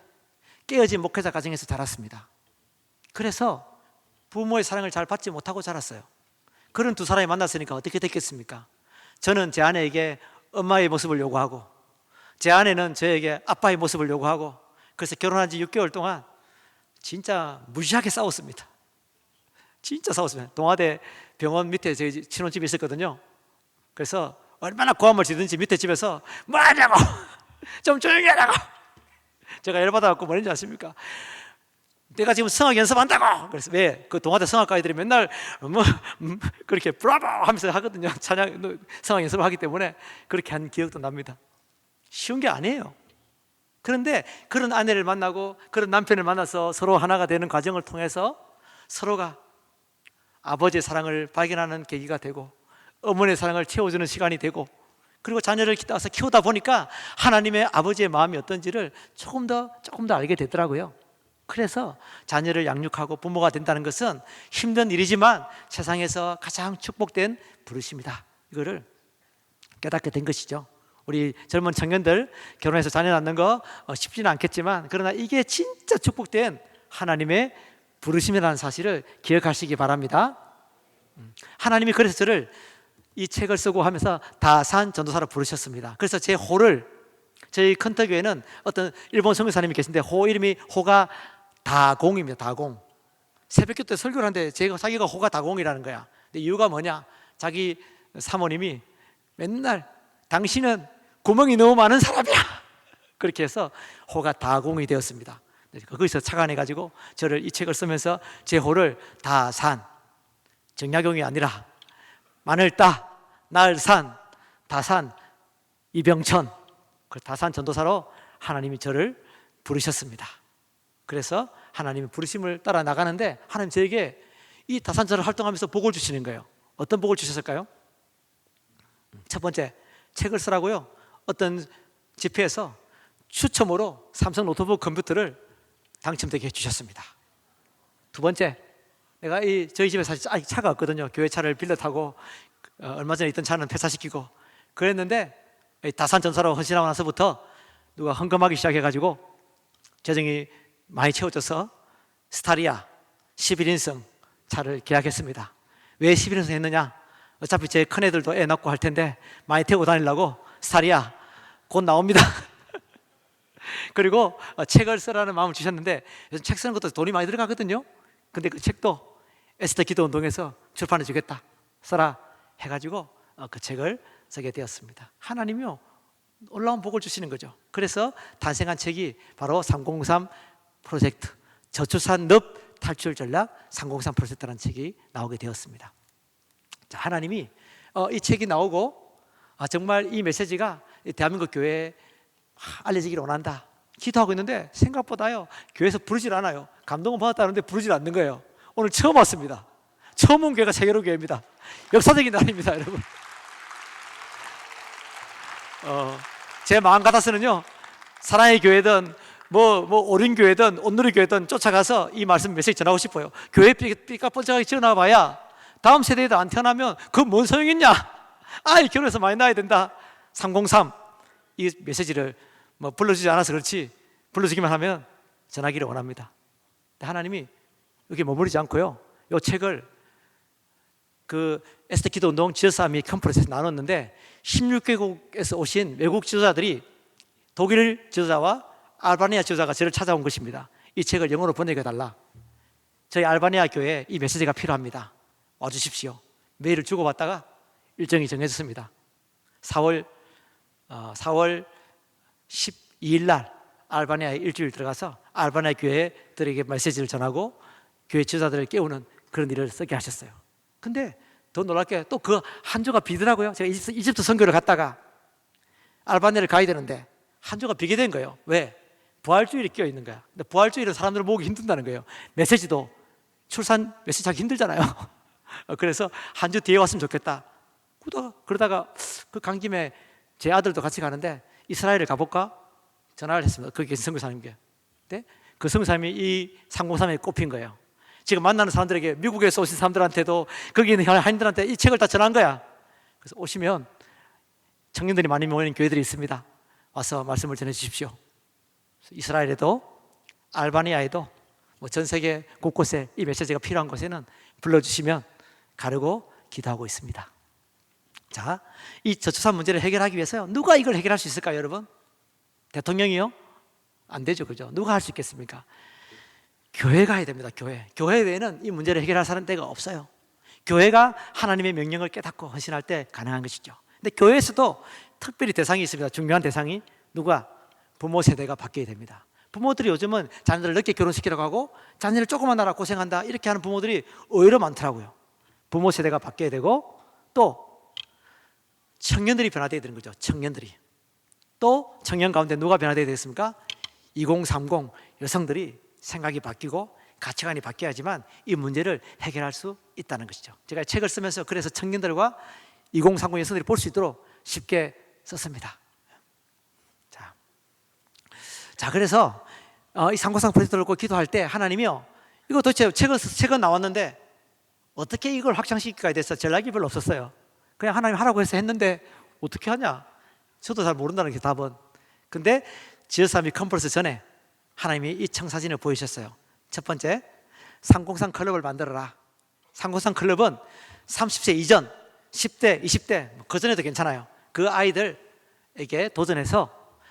깨어진 목회자 가정에서 자랐습니다. 그래서 부모의 사랑을 잘 받지 못하고 자랐어요. 그런 두 사람이 만났으니까 어떻게 됐겠습니까? 저는 제 아내에게 엄마의 모습을 요구하고 제 아내는 저에게 아빠의 모습을 요구하고, 그래서 결혼한 지 6개월 동안 진짜 무시하게 싸웠습니다. 진짜 싸웠습니다. 동아대 병원 밑에 저희 신혼집이 있었거든요. 그래서 얼마나 고함을 지든지 밑에 집에서 뭐 하냐고 좀 조용히 하라고. 제가 열받아갖고 뭐랬는지 아십니까? 내가 지금 성악 연습한다고. 그래서 왜? 그 동아대 성악가 아이들이 맨날 뭐 그렇게 브라보 하면서 하거든요. 찬양 성악 연습을 하기 때문에 그렇게 한 기억도 납니다. 쉬운 게 아니에요. 그런데 그런 아내를 만나고 그런 남편을 만나서 서로 하나가 되는 과정을 통해서 서로가 아버지의 사랑을 발견하는 계기가 되고 어머니의 사랑을 채워주는 시간이 되고, 그리고 자녀를 따서 키우다 보니까 하나님의 아버지의 마음이 어떤지를 조금 더 알게 되더라고요. 그래서 자녀를 양육하고 부모가 된다는 것은 힘든 일이지만 세상에서 가장 축복된 부르심이다, 이거를 깨닫게 된 것이죠. 우리 젊은 청년들 결혼해서 자녀 낳는 거 쉽지는 않겠지만, 그러나 이게 진짜 축복된 하나님의 부르심이라는 사실을 기억하시기 바랍니다. 하나님이 그래서 저를 이 책을 쓰고 하면서 다산 전도사로 부르셨습니다. 그래서 제 호를, 저희 컨터교회는 어떤 일본 선교사님이 계신데 호 이름이 호가 다공입니다. 다공. 새벽교 때 설교를 하는데 자기가 호가 다공이라는 거야. 근데 이유가 뭐냐? 자기 사모님이 맨날 당신은 구멍이 너무 많은 사람이야 그렇게 해서 호가 다공이 되었습니다. 거기서 착안해가지고 저를 이 책을 쓰면서 제 호를 다산, 정약용이 아니라 마늘따, 나을산, 다산, 이병천, 그 다산 전도사로 하나님이 저를 부르셨습니다. 그래서 하나님의 부르심을 따라 나가는데 하나님 저에게 이 다산전을 활동하면서 복을 주시는 거예요. 어떤 복을 주셨을까요? 첫 번째, 책을 쓰라고요. 어떤 집회에서 추첨으로 삼성 노트북 컴퓨터를 당첨되게 해주셨습니다. 두 번째, 내가 저희 집에 사실 차가 없거든요. 교회 차를 빌려 타고 얼마 전에 있던 차는 폐차시키고 그랬는데, 다산 전사로 헌신하고 나서부터 누가 헌금하기 시작해가지고 재정이 많이 채워져서 스타리아 11인승 차를 계약했습니다. 왜 11인승 했느냐? 어차피 제 큰애들도 애 낳고 할 텐데 많이 태우고 다니려고. 스타리아 곧 나옵니다. 그리고 책을 쓰라는 마음을 주셨는데, 요즘 책 쓰는 것도 돈이 많이 들어가거든요. 근데 그 책도 에스더 기도운동에서 출판해 주겠다, 써라 해가지고 그 책을 쓰게 되었습니다. 하나님이요, 놀라운 복을 주시는 거죠. 그래서 탄생한 책이 바로 303 프로젝트, 저출산 늪 탈출 전략 303 프로젝트라는 책이 나오게 되었습니다. 자, 하나님이 이 책이 나오고 정말 이 메시지가 대한민국 교회에 알려지기를 원한다 기도하고 있는데 생각보다요 교회에서 부르질 않아요. 감동은 받았다는데 부르질 않는 거예요. 오늘 처음 왔습니다. 처음 온 교회가 세계로 교회입니다. 역사적인 날입니다, 여러분. 제 마음 같아서는요, 사랑의 교회든 오륜 교회든 온누리 교회든 쫓아가서 이 말씀 메시지 전하고 싶어요. 교회 삐까뻔쩍하게 지어놔봐야 다음 세대에도 안 태어나면 그 뭔 소용있냐? 아이 결혼해서 많이 낳아야 된다. 303 이 메시지를 불러주지 않아서 그렇지 불러주기만 하면 전하기를 원합니다. 하나님이 여기 머무르지 않고요, 이 책을 그 에스더 기도 운동 지저스 아미 컨퍼런스에서 나눴는데 16개국에서 오신 외국 지도자들이 독일 지도자와 알바니아 지도자가 저를 찾아온 것입니다. 이 책을 영어로 번역해 달라. 저희 알바니아 교회에 이 메시지가 필요합니다. 와주십시오. 메일을 주고받다가 일정이 정해졌습니다. 4월 12일 날 알바니아에 일주일 들어가서 알바니아 교회들에게 메시지를 전하고 교회 지도자들을 깨우는 그런 일을 쓰게 하셨어요. 근데 더 놀랍게 또 그 한 주가 비더라고요. 제가 이집트 선교를 갔다가 알바니아를 가야 되는데 한 주가 비게 된 거예요. 왜? 부활주일이 끼어 있는 거야. 근데 부활주일은 사람들을 모으기 힘든다는 거예요. 메시지도 출산 메시지 하기 힘들잖아요. 그래서 한 주 뒤에 왔으면 좋겠다. 그러다가 그 간 김에 제 아들도 같이 가는데 이스라엘을 가볼까? 전화를 했습니다. 거기 선교사님께. 근데 그 선교사님이 이 303에 꼽힌 거예요. 지금 만나는 사람들에게, 미국에서 오신 사람들한테도 거기 있는 한인들한테 이 책을 다 전한 거야. 그래서 오시면 청년들이 많이 모이는 교회들이 있습니다. 와서 말씀을 전해 주십시오. 이스라엘에도 알바니아에도 전 세계 곳곳에 이 메시지가 필요한 곳에는 불러주시면 가르고 기도하고 있습니다. 자, 이 저출산 문제를 해결하기 위해서요, 누가 이걸 해결할 수 있을까요, 여러분? 대통령이요? 안 되죠, 그죠? 누가 할 수 있겠습니까? 교회가 해야 됩니다. 교회 외에는 이 문제를 해결할 사람 데가 없어요. 교회가 하나님의 명령을 깨닫고 헌신할 때 가능한 것이죠. 근데 교회에서도 특별히 대상이 있습니다. 중요한 대상이 누가? 부모 세대가 바뀌어야 됩니다. 부모들이 요즘은 자녀들을 늦게 결혼시키려고 하고 자녀를 조그만 나라 고생한다 이렇게 하는 부모들이 의외로 많더라고요. 부모 세대가 바뀌어야 되고 또 청년들이 변화되어야 되는 거죠. 청년들이. 또 청년 가운데 누가 변화되어야 되겠습니까? 2030 여성들이 생각이 바뀌고 가치관이 바뀌어야지만 이 문제를 해결할 수 있다는 것이죠. 제가 책을 쓰면서 그래서 청년들과 2030 여성들이 볼 수 있도록 쉽게 썼습니다. 자, 그래서 이 303 프로젝트를 놓고 기도할 때 하나님이요, 이거 도대체 책은 나왔는데 어떻게 이걸 확장시키기가 돼서 전략이 별로 없었어요. 그냥 하나님 하라고 해서 했는데 어떻게 하냐? 저도 잘 모른다는 게 답은. 근데 지어사미 컨퍼런스 전에 하나님이 이 청사진을 보여주셨어요. 첫 번째, 303 클럽을 만들어라. 303 클럽은 30세 이전 10대, 20대 그 전에도 괜찮아요. 그 아이들에게 도전해서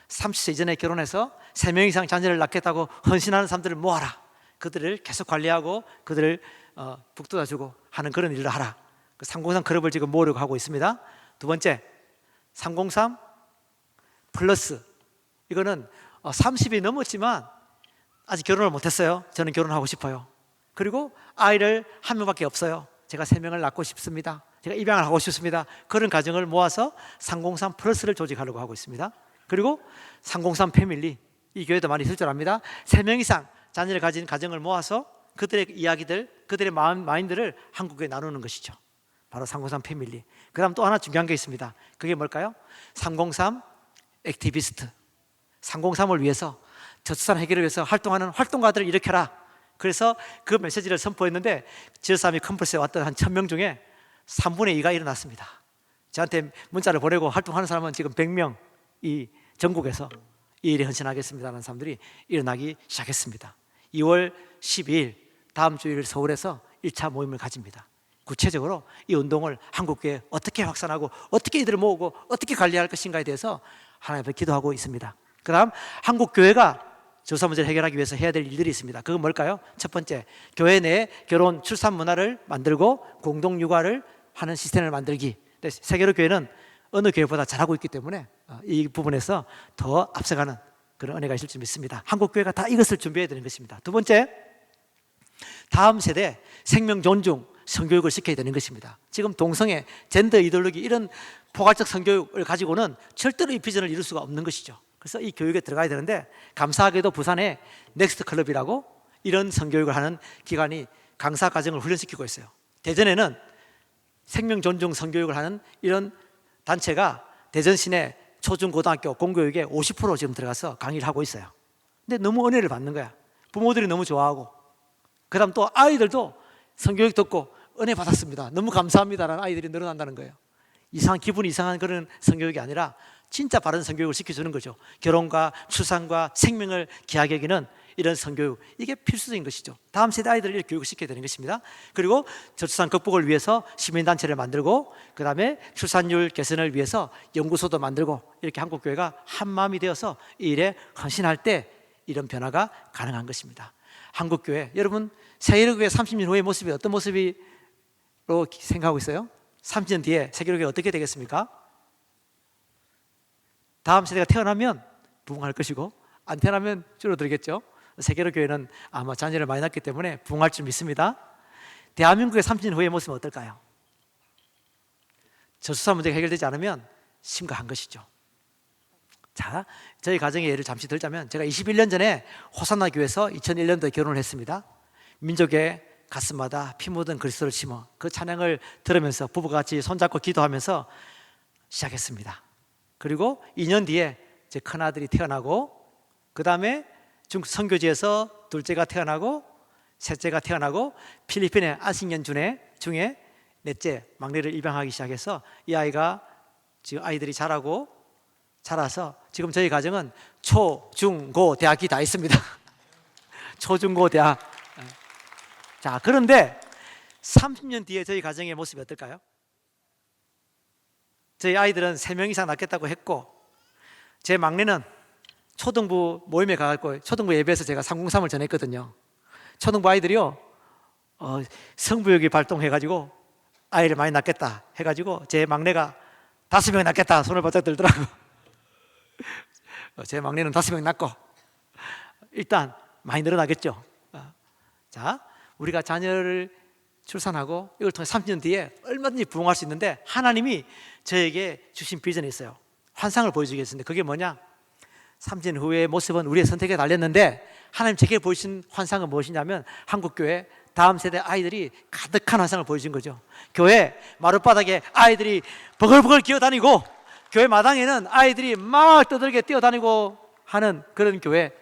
30세 이전에 결혼해서 3명 이상 자녀를 낳겠다고 헌신하는 사람들을 모아라. 그들을 계속 관리하고 그들을 북돋아주고 하는 그런 일을 하라. 그 303 클럽을 지금 모으려고 하고 있습니다. 두 번째, 303 플러스. 이거는 30이 넘었지만 아직 결혼을 못했어요. 저는 결혼하고 싶어요. 그리고 아이를 한 명밖에 없어요. 제가 3명을 낳고 싶습니다. 제가 입양을 하고 싶습니다. 그런 가정을 모아서 303 플러스를 조직하려고 하고 있습니다. 그리고 303 패밀리, 이 교회도 많이 있을 줄 압니다. 3명 이상 자녀를 가진 가정을 모아서 그들의 이야기들, 그들의 마인드를 한국에 나누는 것이죠. 바로 303 패밀리. 그 다음 또 하나 중요한 게 있습니다. 그게 뭘까요? 303 액티비스트. 303을 위해서, 저출산 해결을 위해서 활동하는 활동가들을 일으켜라. 그래서 그 메시지를 선포했는데 지어사미 컨퍼런스에 왔던 한 1000명 중에 3분의 2가 일어났습니다. 저한테 문자를 보내고 활동하는 사람은 지금 100명, 이 전국에서 이 일에 헌신하겠습니다라는 사람들이 일어나기 시작했습니다. 2월 12일 다음 주일 서울에서 1차 모임을 가집니다. 구체적으로 이 운동을 한국교회에 어떻게 확산하고 어떻게 이들을 모으고 어떻게 관리할 것인가에 대해서 하나님 앞에 기도하고 있습니다. 그 다음 한국교회가 저출산 문제를 해결하기 위해서 해야 될 일들이 있습니다. 그건 뭘까요? 첫 번째, 교회 내에 결혼, 출산 문화를 만들고 공동육아를 하는 시스템을 만들기. 세계로 교회는 어느 교회보다 잘하고 있기 때문에 이 부분에서 더 앞서가는 그런 은혜가 있을 줄 믿습니다. 한국 교회가 다 이것을 준비해야 되는 것입니다. 두 번째, 다음 세대 생명 존중 성교육을 시켜야 되는 것입니다. 지금 동성애, 젠더 이데올로기 이런 포괄적 성교육을 가지고는 절대로 이 비전을 이룰 수가 없는 것이죠. 그래서 이 교육에 들어가야 되는데, 감사하게도 부산에 넥스트 클럽이라고 이런 성교육을 하는 기관이 강사 과정을 훈련시키고 있어요. 대전에는 생명 존중 성교육을 하는 이런 단체가 대전 시내 초중고등학교 공교육에 50% 지금 들어가서 강의를 하고 있어요. 근데 너무 은혜를 받는 거야. 부모들이 너무 좋아하고, 그 다음 또 아이들도 성교육 듣고 은혜 받았습니다, 너무 감사합니다라는 아이들이 늘어난다는 거예요. 기분이 이상한 그런 성교육이 아니라 진짜 바른 성교육을 시켜주는 거죠. 결혼과 출산과 생명을 귀하게 여기는 이런 성교육, 이게 필수적인 것이죠. 다음 세대 아이들을 이렇게 교육을 시켜야 되는 것입니다. 그리고 저출산 극복을 위해서 시민단체를 만들고, 그 다음에 출산율 개선을 위해서 연구소도 만들고, 이렇게 한국교회가 한 마음이 되어서 이 일에 헌신할 때 이런 변화가 가능한 것입니다. 한국교회, 여러분 세계교회 30년 후의 모습이 어떤 모습으로 생각하고 있어요? 30년 뒤에 세계교회가 어떻게 되겠습니까? 다음 세대가 태어나면 부흥할 것이고, 안 태어나면 줄어들겠죠. 세계교회는 아마 자녀를 많이 낳기 때문에 부흥할 줄 믿습니다. 대한민국의 30년 후의 모습은 어떨까요? 저출산 문제가 해결되지 않으면 심각한 것이죠. 자, 저희 가정의 예를 잠시 들자면, 제가 21년 전에 호산나 교회에서 2001년도에 결혼을 했습니다. 민족의 가슴마다 피 묻은 그리스도를 심어, 그 찬양을 들으면서 부부가 같이 손잡고 기도하면서 시작했습니다. 그리고 2년 뒤에 제 큰아들이 태어나고, 그 다음에 선교지에서 둘째가 태어나고, 셋째가 태어나고, 필리핀의 안식년 중에 넷째 막내를 입양하기 시작해서 이 아이가 지금 아이들이 자라서 지금 저희 가정은 초, 중, 고, 대학이 다 있습니다. 초, 중, 고, 대학. 자, 그런데 30년 뒤에 저희 가정의 모습이 어떨까요? 저희 아이들은 3명 이상 낳겠다고 했고, 제 막내는 초등부 모임에 가고, 초등부 예배에서 제가 303을 전했거든요. 초등부 아이들이요, 성부욕이 발동해가지고 아이를 많이 낳겠다 해가지고 제 막내가 5명 낳겠다 손을 바짝 들더라고요. 제 막내는 5명 낳고 일단 많이 늘어나겠죠. 자, 우리가 자녀를 출산하고 이걸 통해 30년 뒤에 얼마든지 부흥할 수 있는데, 하나님이 저에게 주신 비전이 있어요. 환상을 보여주겠습니다. 그게 뭐냐? 30년 후의 모습은 우리의 선택에 달렸는데, 하나님 제게 보이신 환상은 무엇이냐면, 한국교회 다음 세대 아이들이 가득한 환상을 보여준 거죠. 교회 마룻바닥에 아이들이 버글버글 기어다니고, 교회 마당에는 아이들이 막 떠들게 뛰어다니고 하는 그런 교회,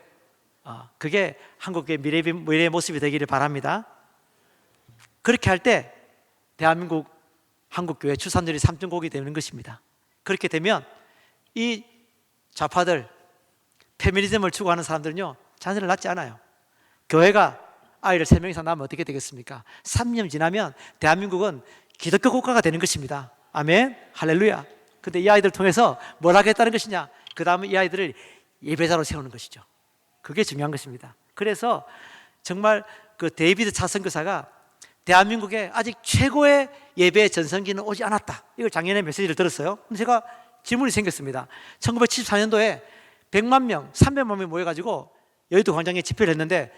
그게 한국교회 미래의 모습이 되기를 바랍니다. 그렇게 할 때 대한민국 한국교회 출산율이 3.9이 되는 것입니다. 그렇게 되면 이 좌파들, 페미니즘을 추구하는 사람들은요, 자녀를 낳지 않아요. 교회가 아이를 3명 이상 낳으면 어떻게 되겠습니까? 3년 지나면 대한민국은 기독교 국가가 되는 것입니다. 아멘, 할렐루야. 근데 이 아이들을 통해서 뭘 하겠다는 것이냐? 그 다음에 이 아이들을 예배자로 세우는 것이죠. 그게 중요한 것입니다. 그래서 정말 그 데이비드 차 선교사가 대한민국에 아직 최고의 예배 전성기는 오지 않았다, 이걸 작년에 메시지를 들었어요. 근데 제가 질문이 생겼습니다. 1974년도에 100만 명, 300만 명이 모여가지고 여의도 광장에 집회를 했는데,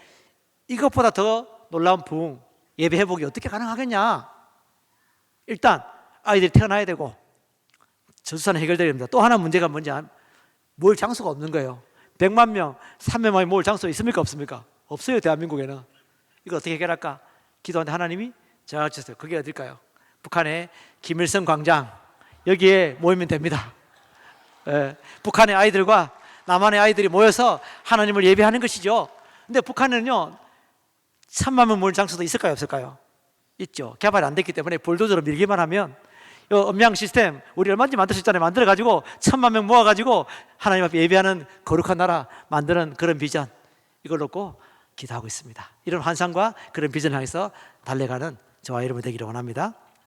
이것보다 더 놀라운 부흥, 예배 회복이 어떻게 가능하겠냐? 일단 아이들이 태어나야 되고 저출산은 해결돼야 됩니다. 또 하나 문제가 뭔지 모일 장소가 없는 거예요. 100만 명, 300만 명이 모일 장소 있습니까? 없습니까? 없어요. 대한민국에는. 이거 어떻게 해결할까? 기도하는데 하나님이 제가 주셨어요. 그게 어딜까요? 북한의 김일성 광장, 여기에 모이면 됩니다. 북한의 아이들과 남한의 아이들이 모여서 하나님을 예배하는 것이죠. 근데 북한은요, 3만 명 모일 장소도 있을까요? 없을까요? 있죠. 개발이 안 됐기 때문에 볼도저로 밀기만 하면, 음양 시스템 우리 얼마든지 만들 수 있잖아요. 만들어가지고 1000만 명 모아가지고 하나님 앞에 예배하는 거룩한 나라 만드는 그런 비전, 이걸 놓고 기도하고 있습니다. 이런 환상과 그런 비전을 향해서 달려가는 저와 여러분 되기를 원합니다.